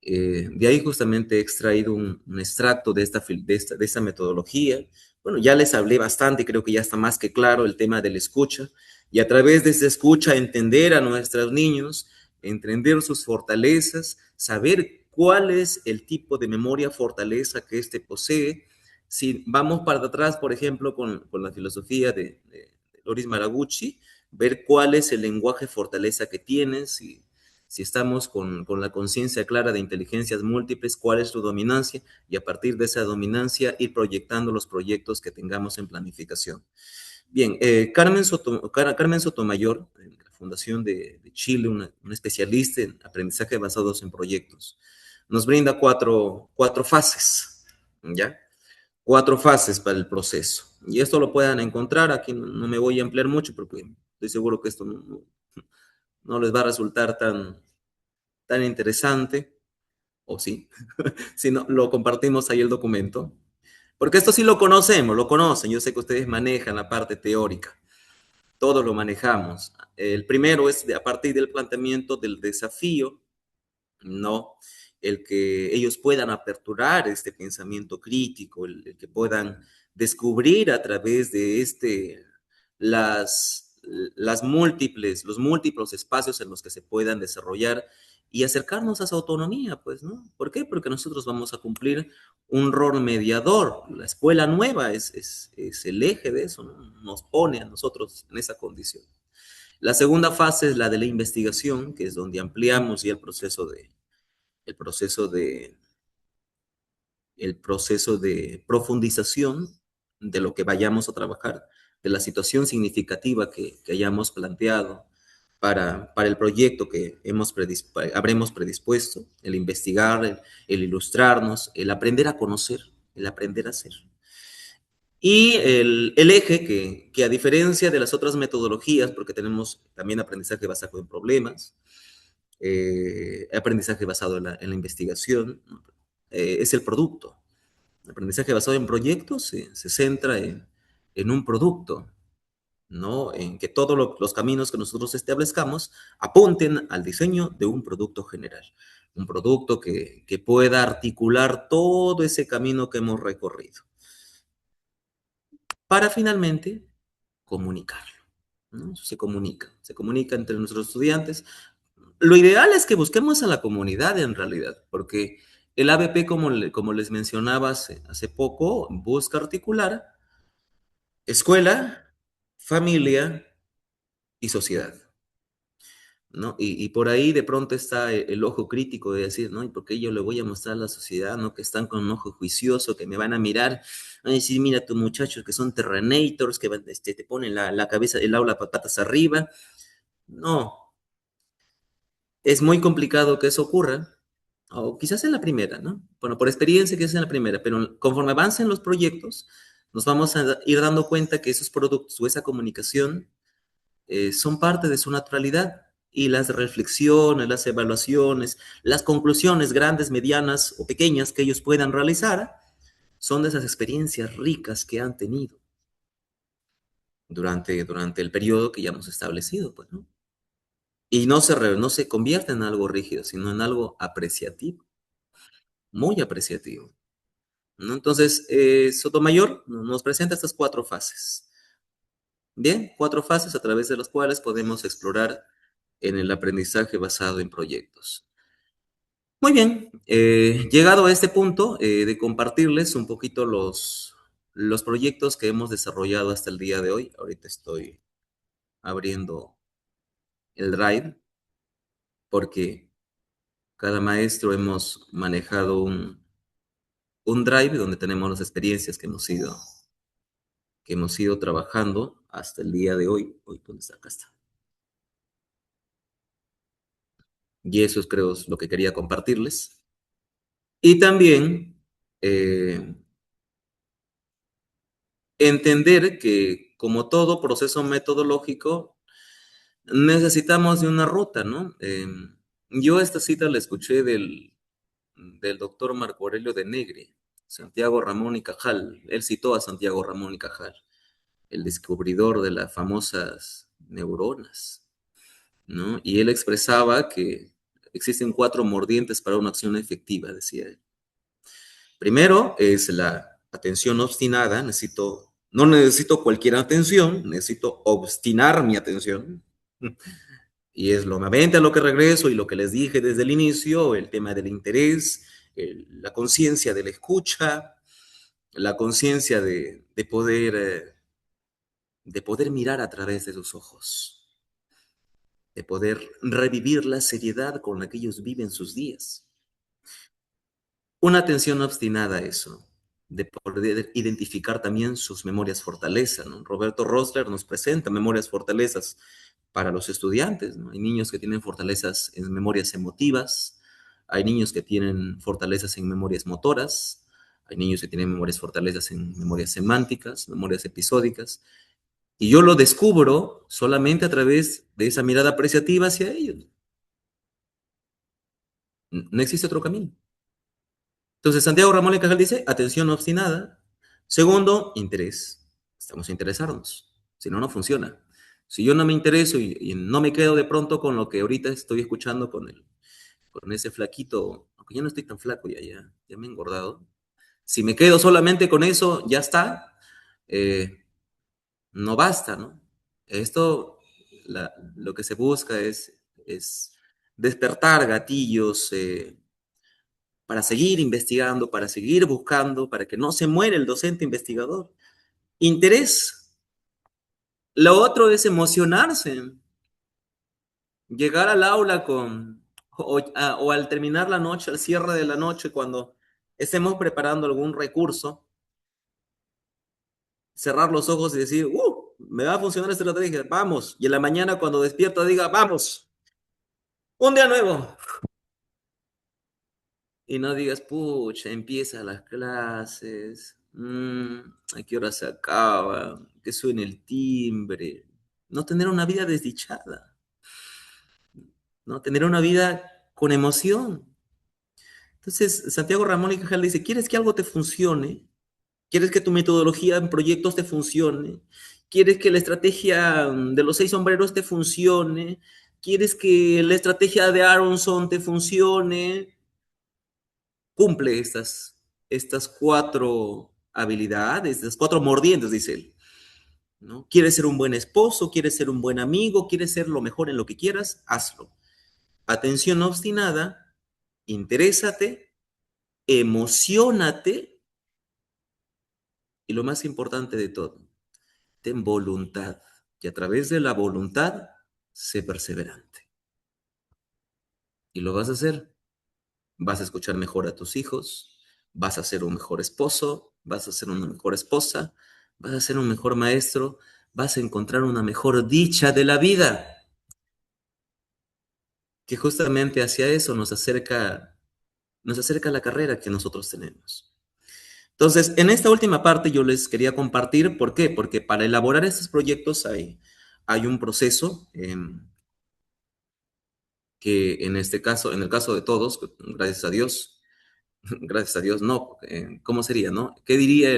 De ahí justamente he extraído un extracto de esta metodología. Bueno, ya les hablé bastante, creo que ya está más que claro el tema de la escucha, y a través de esa escucha entender a nuestros niños, entender sus fortalezas, saber cuál es el tipo de memoria fortaleza que éste posee. Si vamos para atrás, por ejemplo, con la filosofía de Loris Maraguchi, ver cuál es el lenguaje fortaleza que tienes, si estamos con la conciencia clara de inteligencias múltiples, cuál es tu dominancia, y a partir de esa dominancia ir proyectando los proyectos que tengamos en planificación. Bien, Carmen Sotomayor, de la Fundación de Chile, una especialista en aprendizaje basados en proyectos, nos brinda cuatro fases, ¿ya? Cuatro fases para el proceso. Y esto lo puedan encontrar, aquí no me voy a ampliar mucho porque estoy seguro que esto no les va a resultar tan interesante, o sí, si no, lo compartimos ahí el documento, porque esto sí lo conocemos, lo conocen, yo sé que ustedes manejan la parte teórica, todo lo manejamos. El primero es a partir del planteamiento del desafío, ¿no? El que ellos puedan aperturar este pensamiento crítico, el que puedan descubrir a través de las los múltiples espacios en los que se puedan desarrollar y acercarnos a esa autonomía, pues, ¿no? ¿Por qué? Porque nosotros vamos a cumplir un rol mediador. La escuela nueva es el eje de eso, ¿no? Nos pone a nosotros en esa condición. La segunda fase es la de la investigación, que es donde ampliamos ya el proceso de, el proceso de profundización de lo que vayamos a trabajar, de la situación significativa que hayamos planteado para el proyecto que habremos predispuesto, el investigar, el ilustrarnos, el aprender a conocer, el aprender a hacer. Y el eje que a diferencia de las otras metodologías, porque tenemos también aprendizaje basado en problemas, aprendizaje basado en la investigación, ¿no? Es el producto. El aprendizaje basado en proyectos se centra en un producto, ¿no? En que todos los caminos que nosotros establezcamos apunten al diseño de un producto general. Un producto que pueda articular todo ese camino que hemos recorrido para finalmente comunicarlo, ¿no? Se comunica entre nuestros estudiantes. Lo ideal es que busquemos a la comunidad en realidad, porque el ABP, como les mencionaba hace poco, busca articular escuela, familia y sociedad, ¿no? Y por ahí de pronto está el ojo crítico de decir, ¿no? ¿Y por qué yo le voy a mostrar a la sociedad, ¿no? Que están con un ojo juicioso, que me van a mirar, van a decir, mira, tus muchachos que son terrenators, que te ponen la cabeza, el aula patas arriba. No, es muy complicado que eso ocurra, o quizás en la primera, ¿no? Bueno, por experiencia quizás en la primera, pero conforme avancen los proyectos, nos vamos a ir dando cuenta que esos productos o esa comunicación son parte de su naturalidad y las reflexiones, las evaluaciones, las conclusiones grandes, medianas o pequeñas que ellos puedan realizar son de esas experiencias ricas que han tenido durante el periodo que ya hemos establecido, pues, ¿no? Y no se convierte en algo rígido, sino en algo apreciativo, muy apreciativo, ¿no? Entonces, Sotomayor nos presenta estas cuatro fases. Bien, cuatro fases a través de las cuales podemos explorar en el aprendizaje basado en proyectos. Muy bien, llegado a este punto de compartirles un poquito los proyectos que hemos desarrollado hasta el día de hoy. Ahorita estoy abriendo el Drive porque cada maestro hemos manejado un Drive donde tenemos las experiencias que hemos ido trabajando hasta el día de hoy. Hoy, ¿dónde está? Acá está. Y eso es, creo, lo que quería compartirles. Y también entender que, como todo proceso metodológico, necesitamos de una ruta, ¿no? Yo esta cita la escuché del doctor Marco Aurelio de Negri, Santiago Ramón y Cajal. Él citó a Santiago Ramón y Cajal, el descubridor de las famosas neuronas, ¿no? Y él expresaba que existen 4 mordientes para una acción efectiva, decía él. Primero es la atención obstinada, no necesito cualquier atención, necesito obstinar mi atención. Y es nuevamente a lo que regreso y lo que les dije desde el inicio, el tema del interés, la conciencia de la escucha, la conciencia de poder mirar a través de sus ojos, de poder revivir la seriedad con la que ellos viven sus días. Una atención obstinada a eso, de poder identificar también sus memorias fortalezas, ¿no? Roberto Rosler nos presenta memorias fortalezas para los estudiantes, ¿no? Hay niños que tienen fortalezas en memorias emotivas, hay niños que tienen fortalezas en memorias motoras, hay niños que tienen memorias fortalezas en memorias semánticas, memorias episódicas, y yo lo descubro solamente a través de esa mirada apreciativa hacia ellos. No existe otro camino. Entonces, Santiago Ramón y Cajal dice, atención obstinada. Segundo, interés. Estamos a interesarnos. Si no, no funciona. Si yo no me intereso y no me quedo de pronto con lo que ahorita estoy escuchando con ese flaquito, aunque ya no estoy tan flaco, ya me he engordado. Si me quedo solamente con eso, ya está. No basta, ¿no? Esto lo que se busca es despertar gatillos para seguir investigando, para seguir buscando, para que no se muera el docente investigador. Interés. Lo otro es emocionarse, llegar al aula o al terminar la noche, al cierre de la noche, cuando estemos preparando algún recurso, cerrar los ojos y decir, me va a funcionar esta estrategia, vamos. Y en la mañana cuando despierto diga, vamos, un día nuevo. Y no digas, pucha, empieza las clases, ¿a qué hora se acaba? Que suene el timbre. No tener una vida desdichada, ¿no? Tener una vida con emoción. Entonces, Santiago Ramón y Cajal dice, ¿quieres que algo te funcione? ¿Quieres que tu metodología en proyectos te funcione? ¿Quieres que la estrategia de los 6 sombreros te funcione? ¿Quieres que la estrategia de Aronson te funcione? Cumple estas 4 habilidades, estas 4 mordientes, dice él, ¿no? ¿Quieres ser un buen esposo? ¿Quieres ser un buen amigo? ¿Quieres ser lo mejor en lo que quieras? Hazlo. Atención obstinada, interésate, emocionate y lo más importante de todo, ten voluntad. Y a través de la voluntad, sé perseverante. Y lo vas a hacer. Vas a escuchar mejor a tus hijos, vas a ser un mejor esposo, vas a ser una mejor esposa, vas a ser un mejor maestro, vas a encontrar una mejor dicha de la vida, que justamente hacia eso nos acerca la carrera que nosotros tenemos. Entonces, en esta última parte yo les quería compartir, ¿por qué? Porque para elaborar estos proyectos hay un proceso que en este caso, en el caso de todos, gracias a Dios, no, ¿cómo sería, no? ¿Qué diría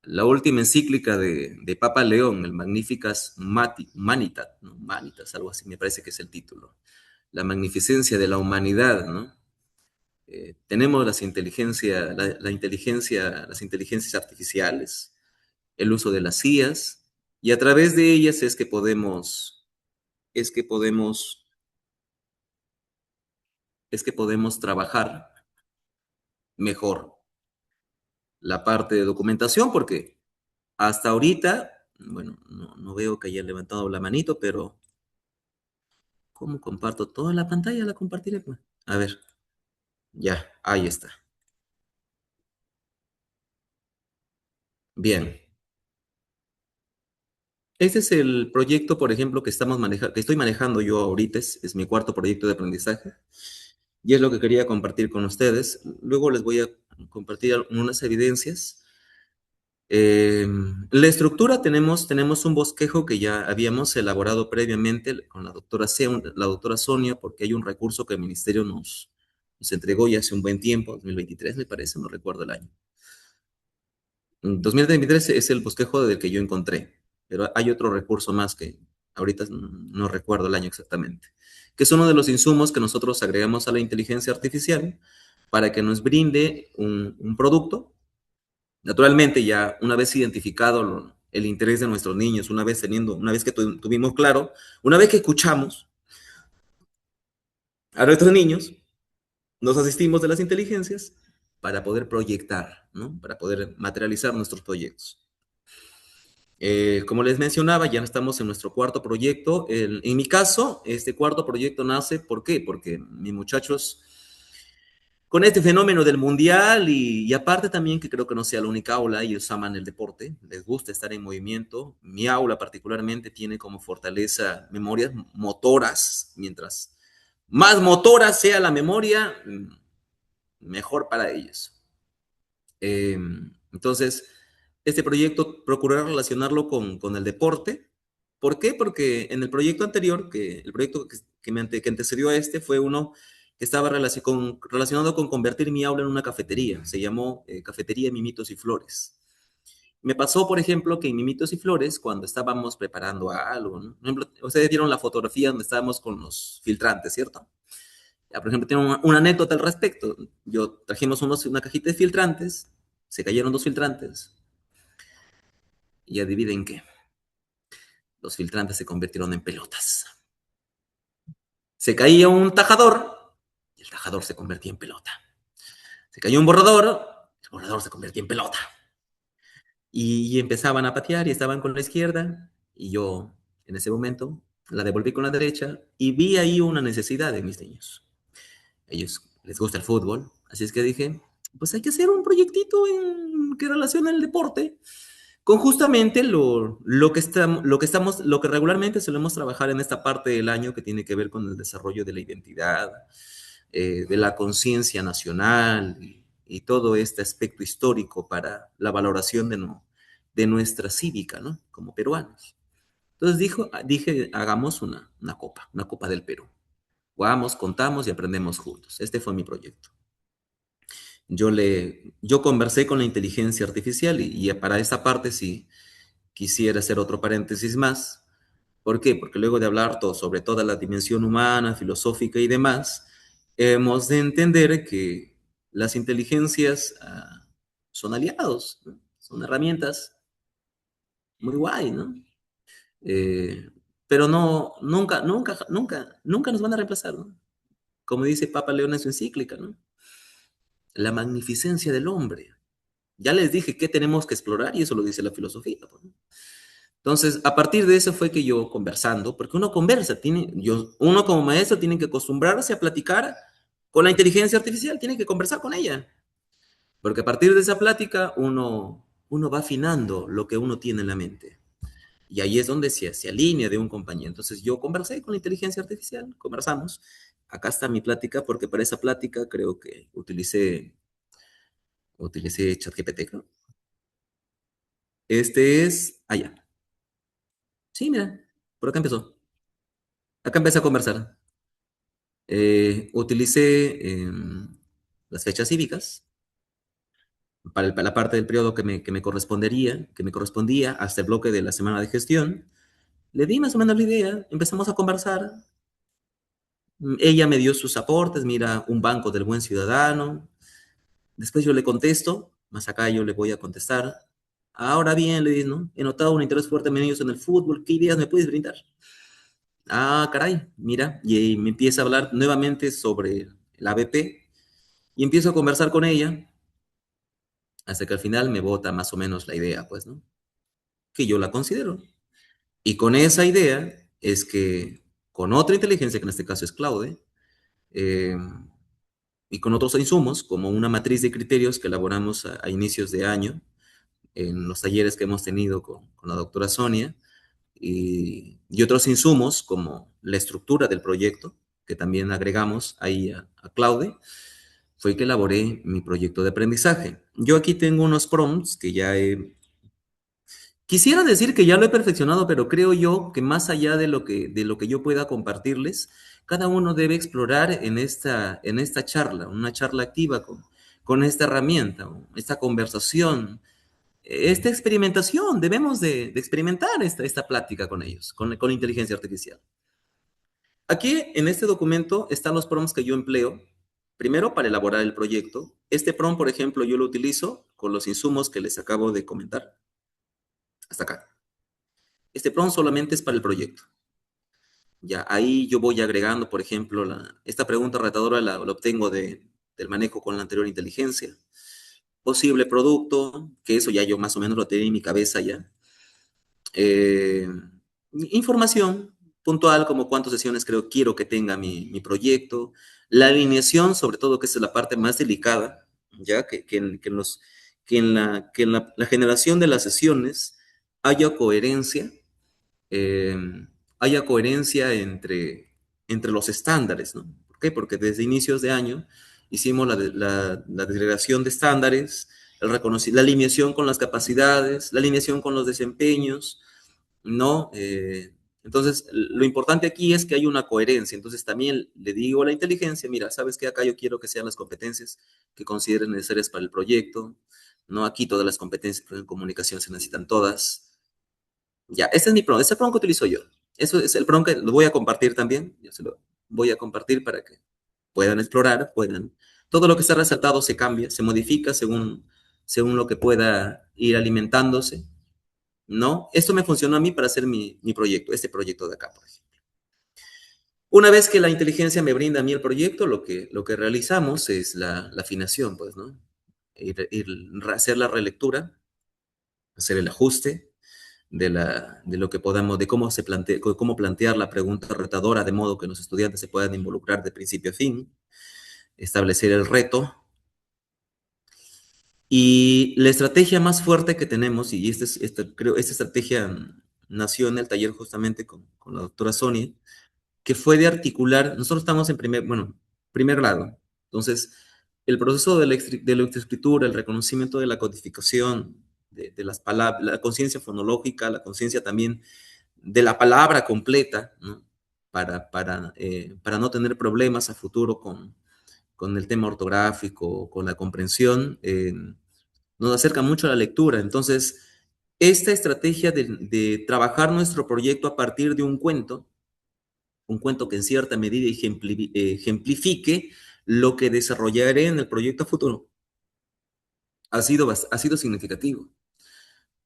la última encíclica de Papa León, el Magnificas Humanitas, ¿no? Humanitas, algo así, me parece que es el título. La magnificencia de la humanidad, ¿no? Tenemos las inteligencias artificiales, el uso de las IAs, y a través de ellas es que podemos, es que podemos trabajar mejor la parte de documentación, porque hasta ahorita, bueno, no veo que hayan levantado la manito, pero ¿cómo comparto toda la pantalla? La compartiré, pues. A ver, ya, ahí está. Bien. Este es el proyecto, por ejemplo, que estoy manejando yo ahorita. Es mi cuarto proyecto de aprendizaje. Y es lo que quería compartir con ustedes. Luego les voy a compartir algunas evidencias. La estructura tenemos un bosquejo que ya habíamos elaborado previamente con la doctora Sonia, porque hay un recurso que el ministerio nos entregó ya hace un buen tiempo, 2023 me parece, no recuerdo el año. 2023 es el bosquejo del que yo encontré, pero hay otro recurso más que ahorita no recuerdo el año exactamente, que es uno de los insumos que nosotros agregamos a la inteligencia artificial para que nos brinde un producto. Naturalmente, ya una vez identificado el interés de nuestros niños, una vez que tuvimos claro, una vez que escuchamos a nuestros niños, nos asistimos de las inteligencias para poder proyectar, ¿no? Para poder materializar nuestros proyectos. Como les mencionaba, ya estamos en nuestro cuarto proyecto. En mi caso, este cuarto proyecto nace, ¿por qué? Porque mis muchachos, con este fenómeno del mundial y aparte también que creo que no sea la única aula, ellos aman el deporte, les gusta estar en movimiento. Mi aula particularmente tiene como fortaleza memorias motoras, mientras más motora sea la memoria, mejor para ellos. Eh, entonces, este proyecto procuré relacionarlo con el deporte. ¿Por qué? Porque en el proyecto anterior, el proyecto que antecedió a este fue uno que estaba relacionado con convertir mi aula en una cafetería. Se llamó Cafetería Mimitos y Flores. Me pasó, por ejemplo, que en Mimitos y Flores, cuando estábamos preparando algo, ¿no? Por ejemplo, ustedes vieron la fotografía donde estábamos con los filtrantes, ¿cierto? Ya, por ejemplo, tengo una anécdota al respecto. Trajimos una cajita de filtrantes, se cayeron 2 filtrantes, y adivinen qué. los filtrantes se convirtieron en pelotas. Se caía un tajador y el tajador se convertía en pelota. Se cayó un borrador, el borrador se convertía en pelota. Y empezaban a patear y estaban con la izquierda y yo en ese momento la devolví con la derecha y vi ahí una necesidad de mis niños. Ellos les gusta el fútbol, así es que dije, pues hay que hacer un proyectito que relacione el deporte con justamente lo que regularmente solemos trabajar en esta parte del año que tiene que ver con el desarrollo de la identidad, de la conciencia nacional y todo este aspecto histórico para la valoración de nuestra cívica, ¿no? Como peruanos. Entonces dije, hagamos una copa del Perú. Jugamos, contamos y aprendemos juntos. Este fue mi proyecto. Yo conversé con la inteligencia artificial y para esta parte sí quisiera hacer otro paréntesis más. ¿Por qué? Porque luego de hablar sobre toda la dimensión humana, filosófica y demás, hemos de entender que las inteligencias son aliados, ¿no? Son herramientas muy guay, ¿no? Pero no, nunca nos van a reemplazar, ¿no? Como dice Papa León en su encíclica, ¿no? La magnificencia del hombre. Ya les dije qué tenemos que explorar y eso lo dice la filosofía, ¿no? Entonces, a partir de eso fue que yo conversando, porque uno conversa, uno como maestro tiene que acostumbrarse a platicar con la inteligencia artificial, tiene que conversar con ella, porque a partir de esa plática uno va afinando lo que uno tiene en la mente. Y ahí es donde se alinea de un compañero. Entonces yo conversé con la inteligencia artificial, conversamos. Acá está mi plática, porque para esa plática creo que utilicé ChatGPT, creo. Este es, allá. Sí, mira, por acá empezó. Acá empecé a conversar. Utilicé las fechas cívicas para la parte del periodo que me correspondía hasta el bloque de la semana de gestión. Le di más o menos la idea, empezamos a conversar. Ella me dio sus aportes, mira, un banco del buen ciudadano. Después yo le contesto, más acá yo le voy a contestar. Ahora bien, le digo, ¿no? He notado un interés fuerte en ellos en el fútbol. ¿Qué ideas me puedes brindar? Ah, caray, mira, y me empieza a hablar nuevamente sobre el ABP y empiezo a conversar con ella hasta que al final me bota más o menos la idea, pues, ¿no? Que yo la considero. Y con esa idea es que con otra inteligencia, que en este caso es Claude, eh, y con otros insumos, como una matriz de criterios que elaboramos a inicios de año, en los talleres que hemos tenido con la doctora Sonia, y otros insumos como la estructura del proyecto, que también agregamos ahí a Claude, fue que elaboré mi proyecto de aprendizaje. Yo aquí tengo unos prompts que quisiera decir que ya lo he perfeccionado, pero creo yo que más allá de lo que yo pueda compartirles, cada uno debe explorar en esta charla, una charla activa con esta herramienta, esta conversación, esta experimentación. Debemos de experimentar esta plática con ellos, con inteligencia artificial. Aquí en este documento están los prompts que yo empleo, primero para elaborar el proyecto. Este prompt, por ejemplo, yo lo utilizo con los insumos que les acabo de comentar. Hasta acá. Este prompt solamente es para el proyecto. Ya, ahí yo voy agregando, por ejemplo, esta pregunta retadora la obtengo del manejo con la anterior inteligencia. Posible producto, que eso ya yo más o menos lo tenía en mi cabeza ya. Eh, Información puntual, como cuántas sesiones quiero que tenga mi proyecto. La alineación, sobre todo, que esa es la parte más delicada, ya que en la generación de las sesiones haya coherencia, eh, haya coherencia entre los estándares, ¿no? ¿Por qué? Porque desde inicios de año hicimos la desagregación de estándares, la alineación con las capacidades, la alineación con los desempeños, ¿no? Entonces, lo importante aquí es que hay una coherencia. Entonces, también le digo a la inteligencia, mira, ¿sabes qué? Acá yo quiero que sean las competencias que consideren necesarias para el proyecto, ¿no? Aquí todas las competencias en comunicación se necesitan todas. Ya, este es mi prompt, este prompt que utilizo yo. Eso es el prompt que lo voy a compartir también. Yo se lo voy a compartir para que puedan explorar, puedan. Todo lo que está resaltado se cambia, se modifica según lo que pueda ir alimentándose. ¿no? Esto me funcionó a mí para hacer mi proyecto, este proyecto de acá, por ejemplo. Una vez que la inteligencia me brinda a mí el proyecto, lo que realizamos es la afinación, pues, ¿no? Hacer la relectura, hacer el ajuste de lo que podamos, de cómo se plantea, cómo plantear la pregunta retadora de modo que los estudiantes se puedan involucrar de principio a fin, establecer el reto. Y la estrategia más fuerte que tenemos, y creo, esta estrategia nació en el taller justamente con la doctora Sonia, que fue de articular, nosotros estamos en primer grado, entonces el proceso de la lectoescritura, el reconocimiento de la codificación, de las palabras, la conciencia fonológica, la conciencia también de la palabra completa, ¿no? Para no tener problemas a futuro con el tema ortográfico, con la comprensión, nos acerca mucho a la lectura. Entonces, esta estrategia de trabajar nuestro proyecto a partir de un cuento que en cierta medida ejemplifique lo que desarrollaré en el proyecto futuro, ha sido significativo.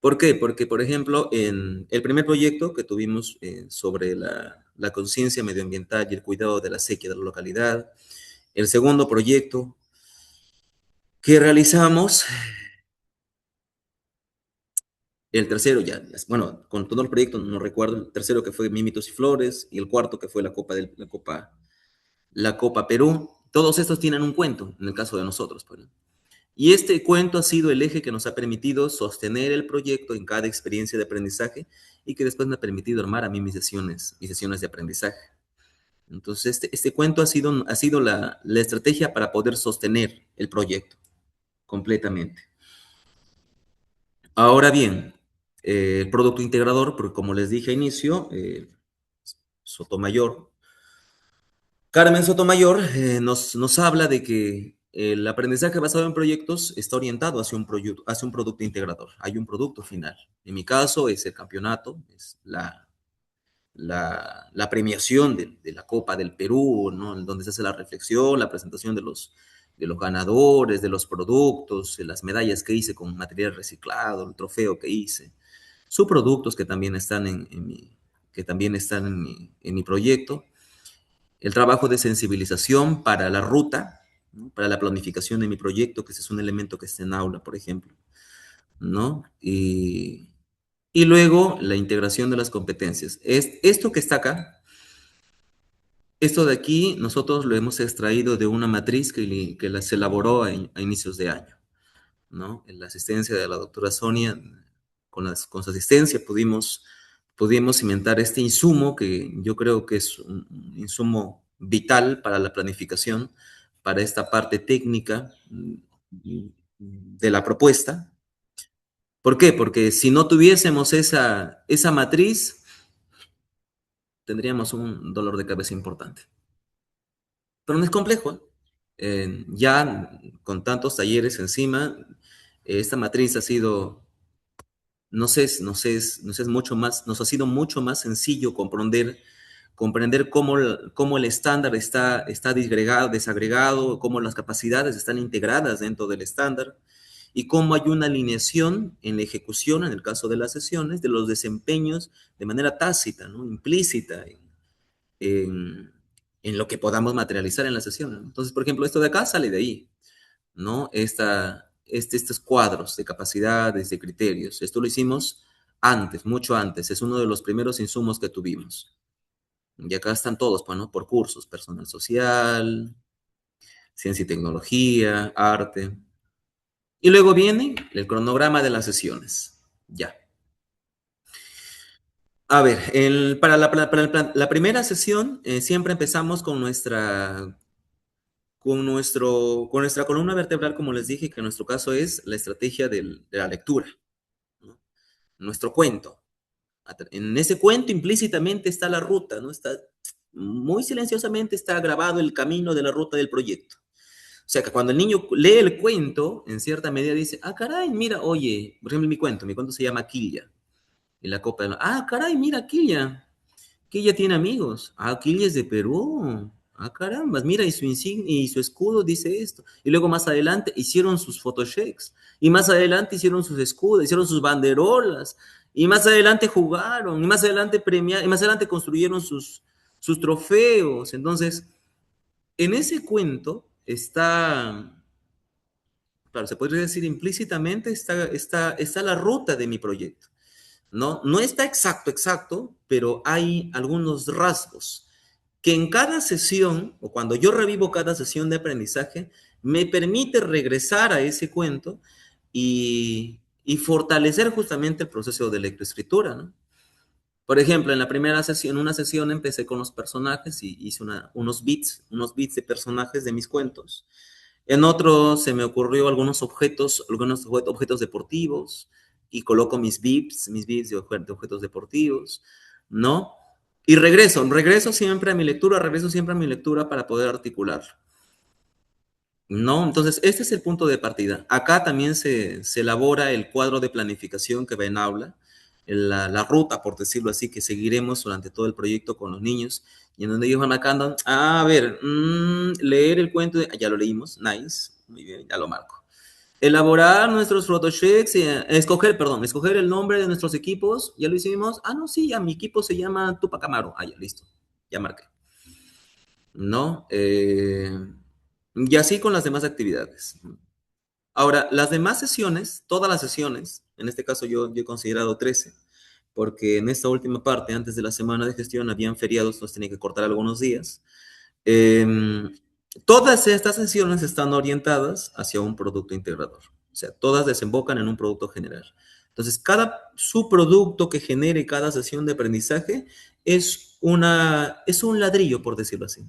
¿Por qué? Porque, por ejemplo, en el primer proyecto que tuvimos sobre la conciencia medioambiental y el cuidado de la sequía de la localidad, el segundo proyecto que realizamos, el tercero bueno, con todo el proyecto no recuerdo, el tercero que fue Mímitos y Flores y el cuarto que fue la Copa Perú, todos estos tienen un cuento, en el caso de nosotros, pues, ¿no? Y este cuento ha sido el eje que nos ha permitido sostener el proyecto en cada experiencia de aprendizaje y que después me ha permitido armar a mí mis sesiones de aprendizaje. Entonces, este cuento ha sido la estrategia para poder sostener el proyecto completamente. Ahora bien, el producto integrador, porque como les dije a inicio, Sotomayor, Carmen Sotomayor nos habla de que el aprendizaje basado en proyectos está orientado hacia un producto integrador. Hay un producto final. En mi caso es el campeonato, es la premiación de la Copa del Perú, ¿no? En donde se hace la reflexión, la presentación de los ganadores, de los productos, de las medallas que hice con material reciclado, el trofeo que hice, subproductos que también están en mi proyecto, el trabajo de sensibilización para la ruta, ¿no? Para la planificación de mi proyecto, que ese es un elemento que está en aula, por ejemplo, ¿no? Y luego la integración de las competencias. Esto que está acá, esto de aquí, nosotros lo hemos extraído de una matriz que se elaboró a inicios de año, ¿no? En la asistencia de la doctora Sonia, con su asistencia pudimos cimentar este insumo que yo creo que es un insumo vital para la planificación, para esta parte técnica de la propuesta. ¿Por qué? Porque si no tuviésemos esa matriz, tendríamos un dolor de cabeza importante. Pero no es complejo, ¿eh? Ya con tantos talleres encima, esta matriz ha sido, nos ha sido mucho más sencillo comprender cómo el estándar está disgregado, desagregado, cómo las capacidades están integradas dentro del estándar y cómo hay una alineación en la ejecución, en el caso de las sesiones, de los desempeños de manera tácita, ¿no? Implícita en, en lo que podamos materializar en la sesión, ¿no? Entonces, por ejemplo, esto de acá sale de ahí, ¿no? Estos cuadros de capacidades, de criterios. Esto lo hicimos antes, mucho antes. Es uno de los primeros insumos que tuvimos. Y acá están todos, pues, ¿no? Por cursos, personal social, ciencia y tecnología, arte. Y luego viene el cronograma de las sesiones. Ya. A ver, para la primera sesión siempre empezamos con nuestra columna vertebral, como les dije, que en nuestro caso es la estrategia de la lectura, ¿no? Nuestro cuento. En ese cuento implícitamente está la ruta, ¿no? Está muy silenciosamente está grabado el camino de la ruta del proyecto. O sea que cuando el niño lee el cuento, en cierta medida dice, ah, caray, mira, oye, por ejemplo, mi cuento se llama Quilla, y la copa de... Ah, caray, mira, Quilla, Quilla tiene amigos. Ah, Quilla es de Perú. Ah, caramba, mira, y su insignia y su escudo dice esto. Y luego más adelante hicieron sus photoshacks. Y más adelante hicieron sus escudos, hicieron sus banderolas. Y más adelante jugaron, y más adelante premiaron, y más adelante construyeron sus trofeos. Entonces, en ese cuento está, claro, se podría decir implícitamente, está la ruta de mi proyecto. ¿No? No está exacto, pero hay algunos rasgos que en cada sesión, o cuando yo revivo cada sesión de aprendizaje, me permite regresar a ese cuento y fortalecer justamente el proceso de lectoescritura, ¿no? Por ejemplo, en la primera sesión, una sesión empecé con los personajes y hice unos beats de personajes de mis cuentos. En otro se me ocurrió algunos objetos deportivos y coloco mis bits de objetos deportivos, ¿no? Y regreso siempre a mi lectura, para poder articular, ¿no? Entonces, este es el punto de partida. Acá también se elabora el cuadro de planificación que va en aula, la ruta, por decirlo así, que seguiremos durante todo el proyecto con los niños, y en donde ellos van marcando, a ver, leer el cuento, ya lo leímos, nice, muy bien, ya lo marco. Elaborar nuestros Photoshopes, escoger el nombre de nuestros equipos, ya lo hicimos, no, sí, ya mi equipo se llama Tupac Amaru, ya, listo, ya marqué, ¿no? Y así con las demás actividades. Ahora, las demás sesiones, todas las sesiones, en este caso yo he considerado 13, porque en esta última parte, antes de la semana de gestión, habían feriados, entonces tenía que cortar algunos días. Eh, Todas estas sesiones están orientadas hacia un producto integrador, o sea, todas desembocan en un producto general. Entonces, cada subproducto que genere cada sesión de aprendizaje es un ladrillo, por decirlo así.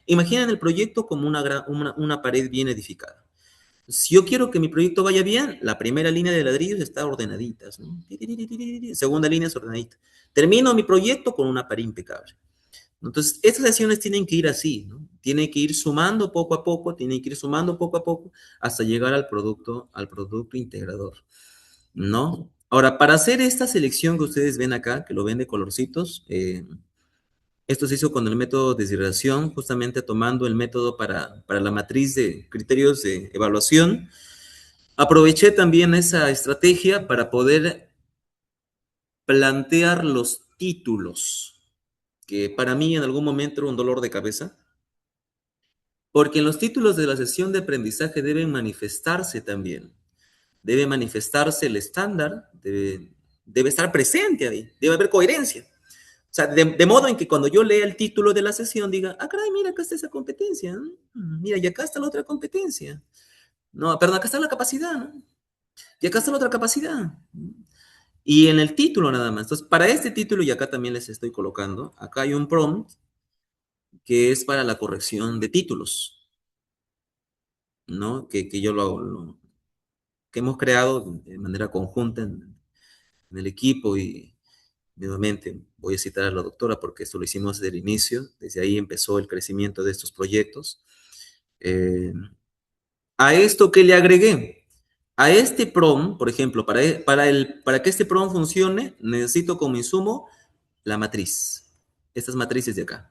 Imaginen el proyecto como una pared bien edificada. Si yo quiero que mi proyecto vaya bien, la primera línea de ladrillos está ordenadita, ¿no? Segunda línea es ordenadita. Termino mi proyecto con una pared impecable. Entonces, estas sesiones tienen que ir así, ¿no? Tienen que ir sumando poco a poco, tienen que ir sumando poco a poco hasta llegar al producto integrador, ¿no? Ahora, para hacer esta selección que ustedes ven acá, que lo ven de colorcitos, esto se hizo con el método de deshidratación, justamente tomando el método para la matriz de criterios de evaluación. Aproveché también esa estrategia para poder plantear los títulos, que para mí en algún momento era un dolor de cabeza, porque en los títulos de la sesión de aprendizaje deben manifestarse también. Debe manifestarse el estándar, debe estar presente ahí, debe haber coherencia. O sea, de modo en que cuando yo lea el título de la sesión diga, caray, mira, acá está esa competencia, ¿no? Mira, y acá está la otra competencia. No, perdón, acá está la capacidad, ¿no? Y acá está la otra capacidad. Y en el título nada más. Entonces, para este título, y acá también les estoy colocando, acá hay un prompt que es para la corrección de títulos, ¿no? Que yo que hemos creado de manera conjunta en el equipo y nuevamente voy a citar a la doctora porque esto lo hicimos desde el inicio, desde ahí empezó el crecimiento de estos proyectos. Eh, a esto que le agregué, a este PROM, por ejemplo, para que este PROM funcione, necesito como insumo la matriz, estas matrices de acá,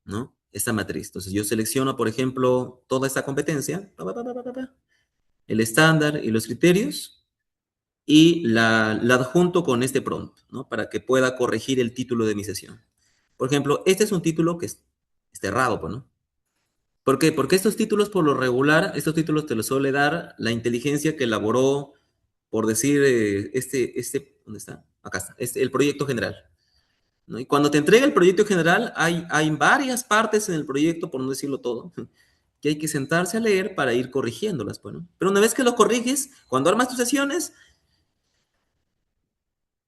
¿no? Esta matriz. Entonces yo selecciono, por ejemplo, toda esta competencia, el estándar y los criterios, y la adjunto con este prompt, ¿no? Para que pueda corregir el título de mi sesión. Por ejemplo, este es un título que es errado, pues, ¿no? ¿Por qué? Porque estos títulos, por lo regular, estos títulos te los suele dar la inteligencia que elaboró, por decir, ¿dónde está? Acá está, el proyecto general, ¿no? Y cuando te entrega el proyecto general, hay varias partes en el proyecto, por no decirlo todo, que hay que sentarse a leer para ir corrigiéndolas, pues, ¿no? Pero una vez que lo corriges, cuando armas tus sesiones,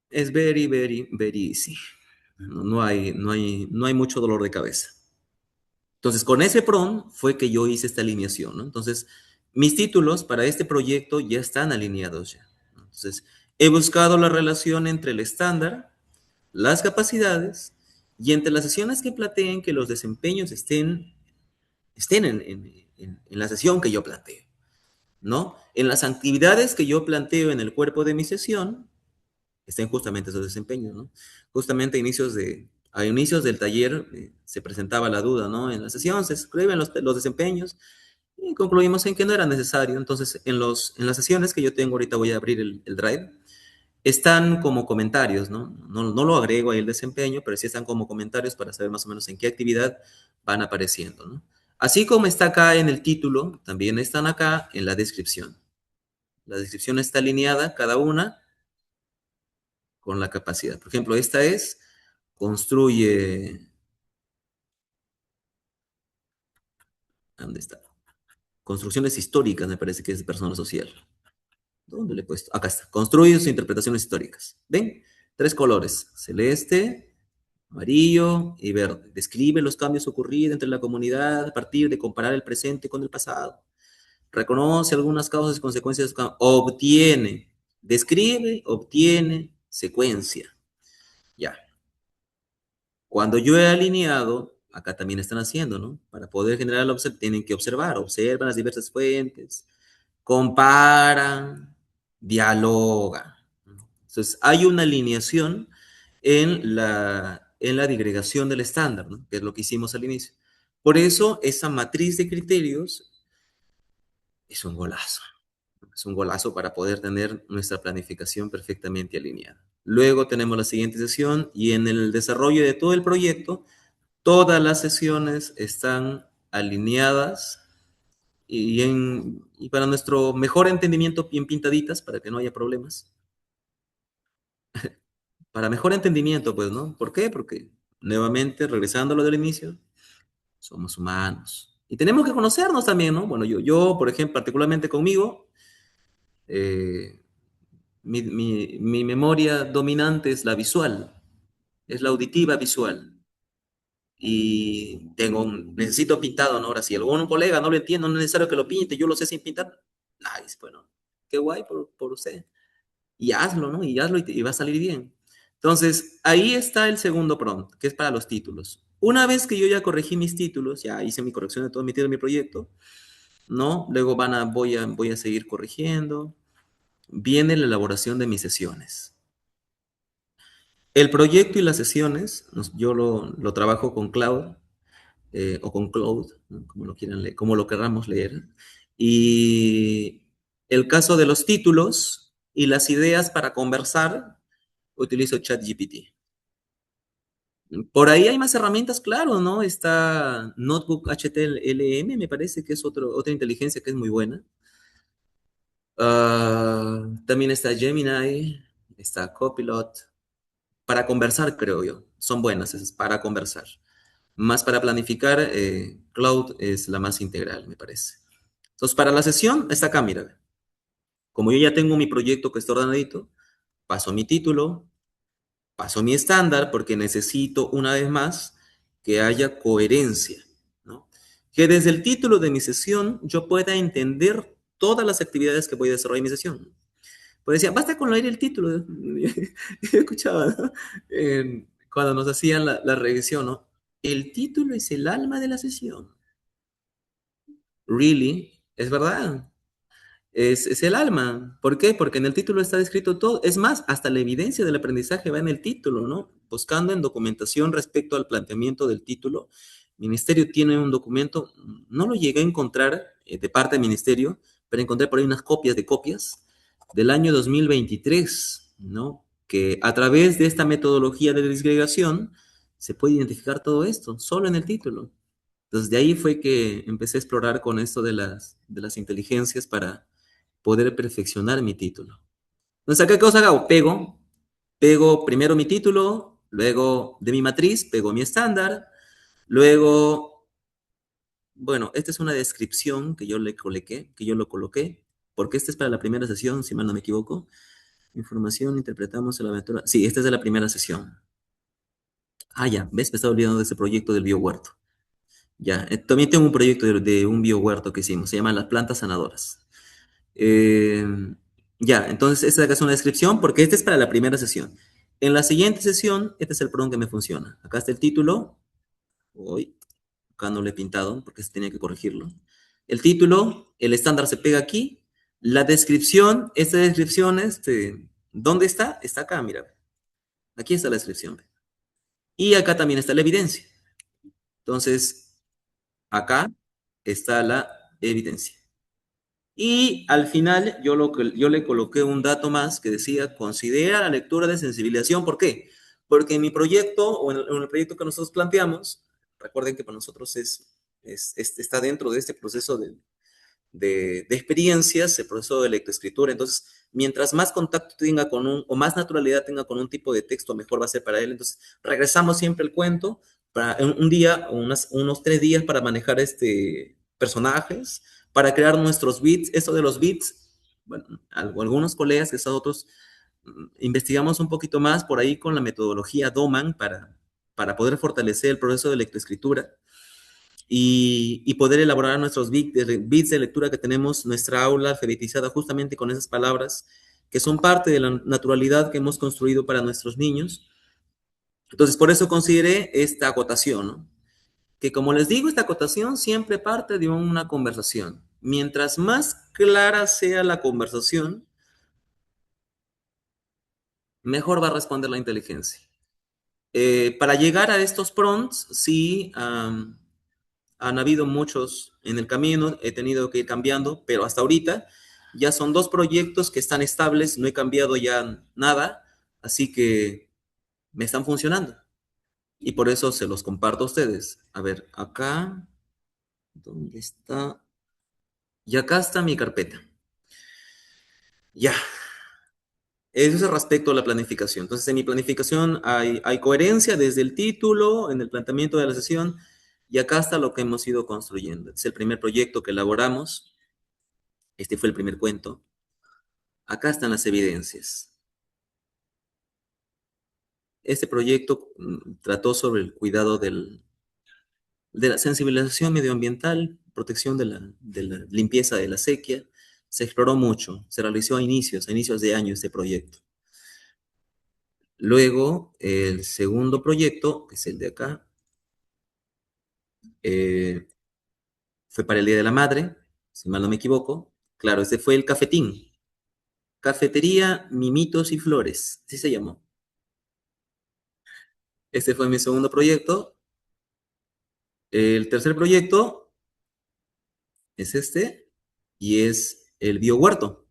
es very easy. No hay mucho dolor de cabeza. Entonces, con ese prompt fue que yo hice esta alineación, ¿no? Entonces, mis títulos para este proyecto ya están alineados ya, ¿no? Entonces, he buscado la relación entre el estándar, las capacidades y entre las sesiones que planteen que los desempeños estén en la sesión que yo planteo, ¿no? En las actividades que yo planteo en el cuerpo de mi sesión, estén justamente esos desempeños, ¿no? Justamente a inicios del taller se presentaba la duda, ¿no? En la sesión se escriben los desempeños y concluimos en que no era necesario. Entonces, en las sesiones que yo tengo ahorita voy a abrir el Drive. Están como comentarios, ¿no? No lo agrego ahí el desempeño, pero sí están como comentarios para saber más o menos en qué actividad van apareciendo, ¿no? Así como está acá en el título, también están acá en la descripción. La descripción está alineada, cada una, con la capacidad. Por ejemplo, esta es, construye, ¿dónde está? Construcciones históricas, me parece que es personal social. ¿Dónde le he puesto? Acá está. Construye sus interpretaciones históricas. ¿Ven? Tres colores. Celeste, amarillo y verde. Describe los cambios ocurridos entre la comunidad a partir de comparar el presente con el pasado. Reconoce algunas causas y consecuencias. Obtiene. Describe, obtiene, secuencia. Ya. Cuando yo he alineado, acá también están haciendo, ¿no? Para poder generar la tienen que observar. Observan las diversas fuentes, comparan, dialogan. Entonces, hay una alineación en la digregación del estándar, ¿no? Que es lo que hicimos al inicio. Por eso, esa matriz de criterios es un golazo. Es un golazo para poder tener nuestra planificación perfectamente alineada. Luego tenemos la siguiente sesión y en el desarrollo de todo el proyecto, todas las sesiones están alineadas y para nuestro mejor entendimiento, bien pintaditas, para que no haya problemas. Para mejor entendimiento, pues, ¿no? ¿Por qué? Porque, nuevamente, regresando a lo del inicio, somos humanos. Y tenemos que conocernos también, ¿no? Bueno, yo por ejemplo, particularmente conmigo, eh, mi memoria dominante es la visual, es la auditiva visual. Y necesito pintado, ¿no? Ahora, si algún colega no lo entiende, no es necesario que lo pinte, yo lo sé sin pintar. Nice, bueno, qué guay por usted. Y hazlo, ¿no? Y hazlo y va a salir bien. Entonces, ahí está el segundo prompt, que es para los títulos. Una vez que yo ya corregí mis títulos, ya hice mi corrección de todo mi título de mi proyecto, ¿no? Luego voy a seguir corrigiendo. Viene la elaboración de mis sesiones. El proyecto y las sesiones, yo lo trabajo con Cloud o con Cloud, ¿no? Como lo quieran leer, como lo queramos leer. Y el caso de los títulos y las ideas para conversar, utilizo ChatGPT. Por ahí hay más herramientas, claro, ¿no? Está Notebook HTLM, me parece que es otra inteligencia que es muy buena. También está Gemini, está Copilot. Para conversar, creo yo. Son buenas esas, para conversar. Más para planificar, Cloud es la más integral, me parece. Entonces, para la sesión, está acá, mira. Como yo ya tengo mi proyecto que está ordenadito, paso mi título, paso mi estándar porque necesito una vez más que haya coherencia, ¿no? Que desde el título de mi sesión yo pueda entender todas las actividades que voy a desarrollar en mi sesión. Pues decía, basta con leer el título. Escuchaba, ¿no? Cuando nos hacían la revisión, ¿no? El título es el alma de la sesión. Really, es verdad. Es el alma. ¿Por qué? Porque en el título está descrito todo. Es más, hasta la evidencia del aprendizaje va en el título, ¿no? Buscando en documentación respecto al planteamiento del título. El Ministerio tiene un documento, no lo llegué a encontrar de parte del Ministerio, pero encontré por ahí unas copias de copias del año 2023, ¿no? Que a través de esta metodología de disgregación se puede identificar todo esto, solo en el título. Entonces, de ahí fue que empecé a explorar con esto de las inteligencias para poder perfeccionar mi título. Entonces, ¿qué cosa hago? Pego primero mi título, luego de mi matriz, pego mi estándar, luego, bueno, esta es una descripción que yo le coloqué, porque esta es para la primera sesión, si mal no me equivoco. Información, interpretamos la aventura. Sí, esta es de la primera sesión. Ah, ya, ¿ves? Me estaba olvidando de ese proyecto del biohuerto. Ya, también tengo un proyecto de un biohuerto que hicimos, se llama Las plantas sanadoras. Eh, ya, entonces esta acá es una descripción porque esta es para la primera sesión. En la siguiente sesión, este es el prompt que me funciona. Acá está el título. Hoy, acá no lo he pintado porque se tenía que corregirlo. El título, el estándar se pega aquí. La descripción, esta descripción, ¿dónde está? Está acá, mira. Aquí está la descripción. Y acá también está la evidencia. Entonces, acá está la evidencia. Y al final yo le coloqué un dato más que decía, considera la lectura de sensibilización. ¿Por qué? Porque en mi proyecto o en el proyecto que nosotros planteamos, recuerden que para nosotros está dentro de este proceso de experiencias, el proceso de lectoescritura. Entonces, mientras más contacto tenga o más naturalidad tenga con un tipo de texto, mejor va a ser para él. Entonces, regresamos siempre al cuento para un día o unos 3 días para manejar personajes, para crear nuestros beats. Esto de los beats, bueno, algunos colegas, estos otros, investigamos un poquito más por ahí con la metodología Doman para poder fortalecer el proceso de lectoescritura y poder elaborar nuestros bits de lectura que tenemos, nuestra aula alfabetizada justamente con esas palabras que son parte de la naturalidad que hemos construido para nuestros niños. Entonces, por eso consideré esta acotación, ¿no? Que como les digo, esta acotación siempre parte de una conversación. Mientras más clara sea la conversación, mejor va a responder la inteligencia. Para llegar a estos prompts, sí, han habido muchos en el camino, he tenido que ir cambiando, pero hasta ahorita ya son 2 proyectos que están estables, no he cambiado ya nada, así que me están funcionando. Y por eso se los comparto a ustedes. A ver, acá, ¿dónde está? Y acá está mi carpeta. Ya, eso es respecto a la planificación. Entonces, en mi planificación hay coherencia desde el título, en el planteamiento de la sesión, y acá está lo que hemos ido construyendo. Es el primer proyecto que elaboramos. Este fue el primer cuento. Acá están las evidencias. Este proyecto trató sobre el cuidado de la sensibilización medioambiental, protección de la limpieza de la sequía. Se exploró mucho, se realizó a inicios de año este proyecto. Luego, el segundo proyecto, que es el de acá, eh, fue para el Día de la Madre, si mal no me equivoco. Claro, este fue el cafetín. Cafetería Mimitos y Flores, así se llamó. Este fue mi segundo proyecto. El tercer proyecto es este, y es el biohuerto.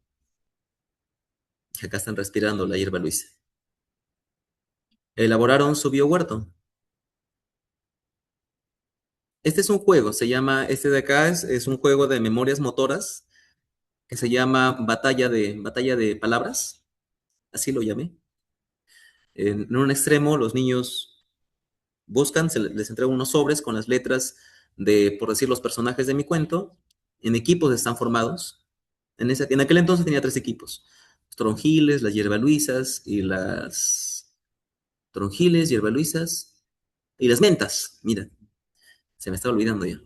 Acá están respirando la hierba Luisa. Elaboraron su biohuerto. Este es un juego, este de acá es un juego de memorias motoras que se llama batalla de palabras, así lo llamé. En un extremo, los niños buscan, les entregan unos sobres con las letras de, por decir, los personajes de mi cuento. En equipos están formados. En aquel entonces tenía 3 equipos. Los toronjiles, las hierbaluisas y las toronjiles, hierbaluisas y las mentas. Mira, se me está olvidando ya.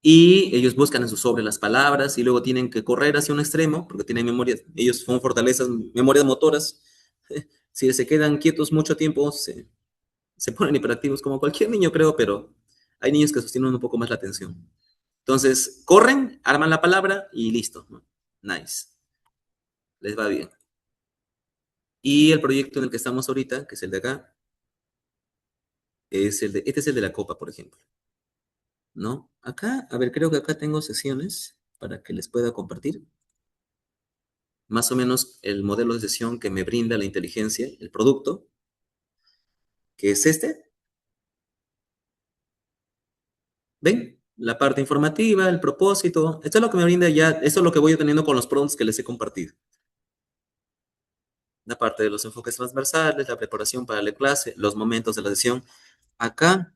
Y ellos buscan en su sobre las palabras y luego tienen que correr hacia un extremo porque tienen memorias, ellos son fortalezas, memorias motoras. Si se quedan quietos mucho tiempo, se ponen hiperactivos como cualquier niño, creo, pero hay niños que sostienen un poco más la atención. Entonces, corren, arman la palabra y listo, ¿no? Nice, les va bien. Y el proyecto en el que estamos ahorita, que es el de acá, este es el de la copa, por ejemplo, ¿no? Acá, a ver, creo que acá tengo sesiones para que les pueda compartir. Más o menos el modelo de sesión que me brinda la inteligencia, el producto, que es este. ¿Ven? La parte informativa, el propósito. Esto es lo que me brinda ya, esto es lo que voy teniendo con los prompts que les he compartido. La parte de los enfoques transversales, la preparación para la clase, los momentos de la sesión. Acá,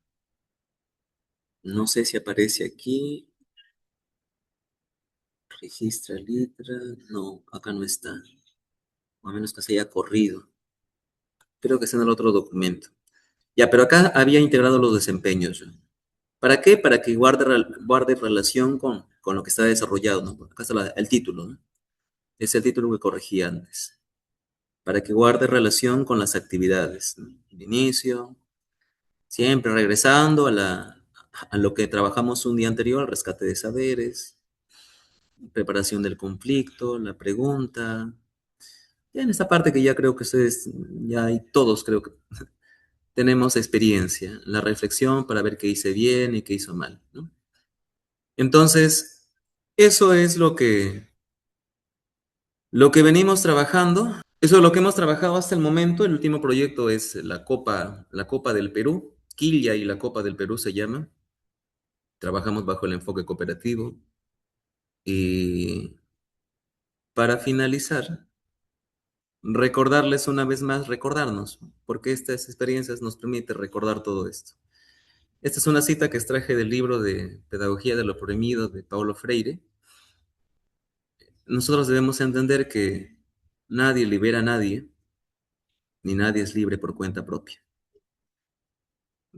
no sé si aparece aquí. Registra letra. No, acá no está. O a menos que se haya corrido. Creo que está en el otro documento. Ya, pero acá había integrado los desempeños. ¿Ya? ¿Para qué? Para que guarde relación con lo que está desarrollado, ¿no? Acá está el título, ¿no? Es el título que corregí antes. Para que guarde relación con las actividades, ¿no? El inicio, siempre regresando a lo que trabajamos un día anterior, el rescate de saberes, preparación del conflicto, la pregunta. Ya en esta parte que ya creo que ustedes, ya hay todos creo que tenemos experiencia, la reflexión para ver qué hice bien y qué hizo mal, ¿no? Entonces, Eso es lo que venimos trabajando. Eso es lo que hemos trabajado hasta el momento. El último proyecto es la Copa del Perú. Quilla y la Copa del Perú se llama. Trabajamos bajo el enfoque cooperativo. Y para finalizar, recordarles una vez más, recordarnos, porque estas experiencias nos permiten recordar todo esto. Esta es una cita que extraje del libro de Pedagogía de lo Oprimido de Paulo Freire. Nosotros debemos entender que nadie libera a nadie, ni nadie es libre por cuenta propia.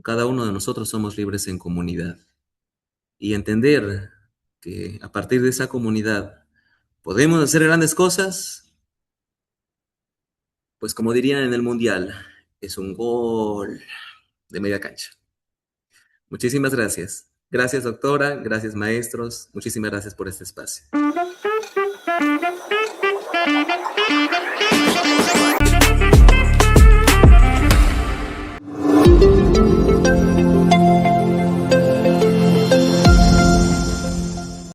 Cada uno de nosotros somos libres en comunidad. Y entender que a partir de esa comunidad podemos hacer grandes cosas, pues como dirían en el Mundial, es un gol de media cancha. Muchísimas gracias. Gracias, doctora. Gracias, maestros. Muchísimas gracias por este espacio.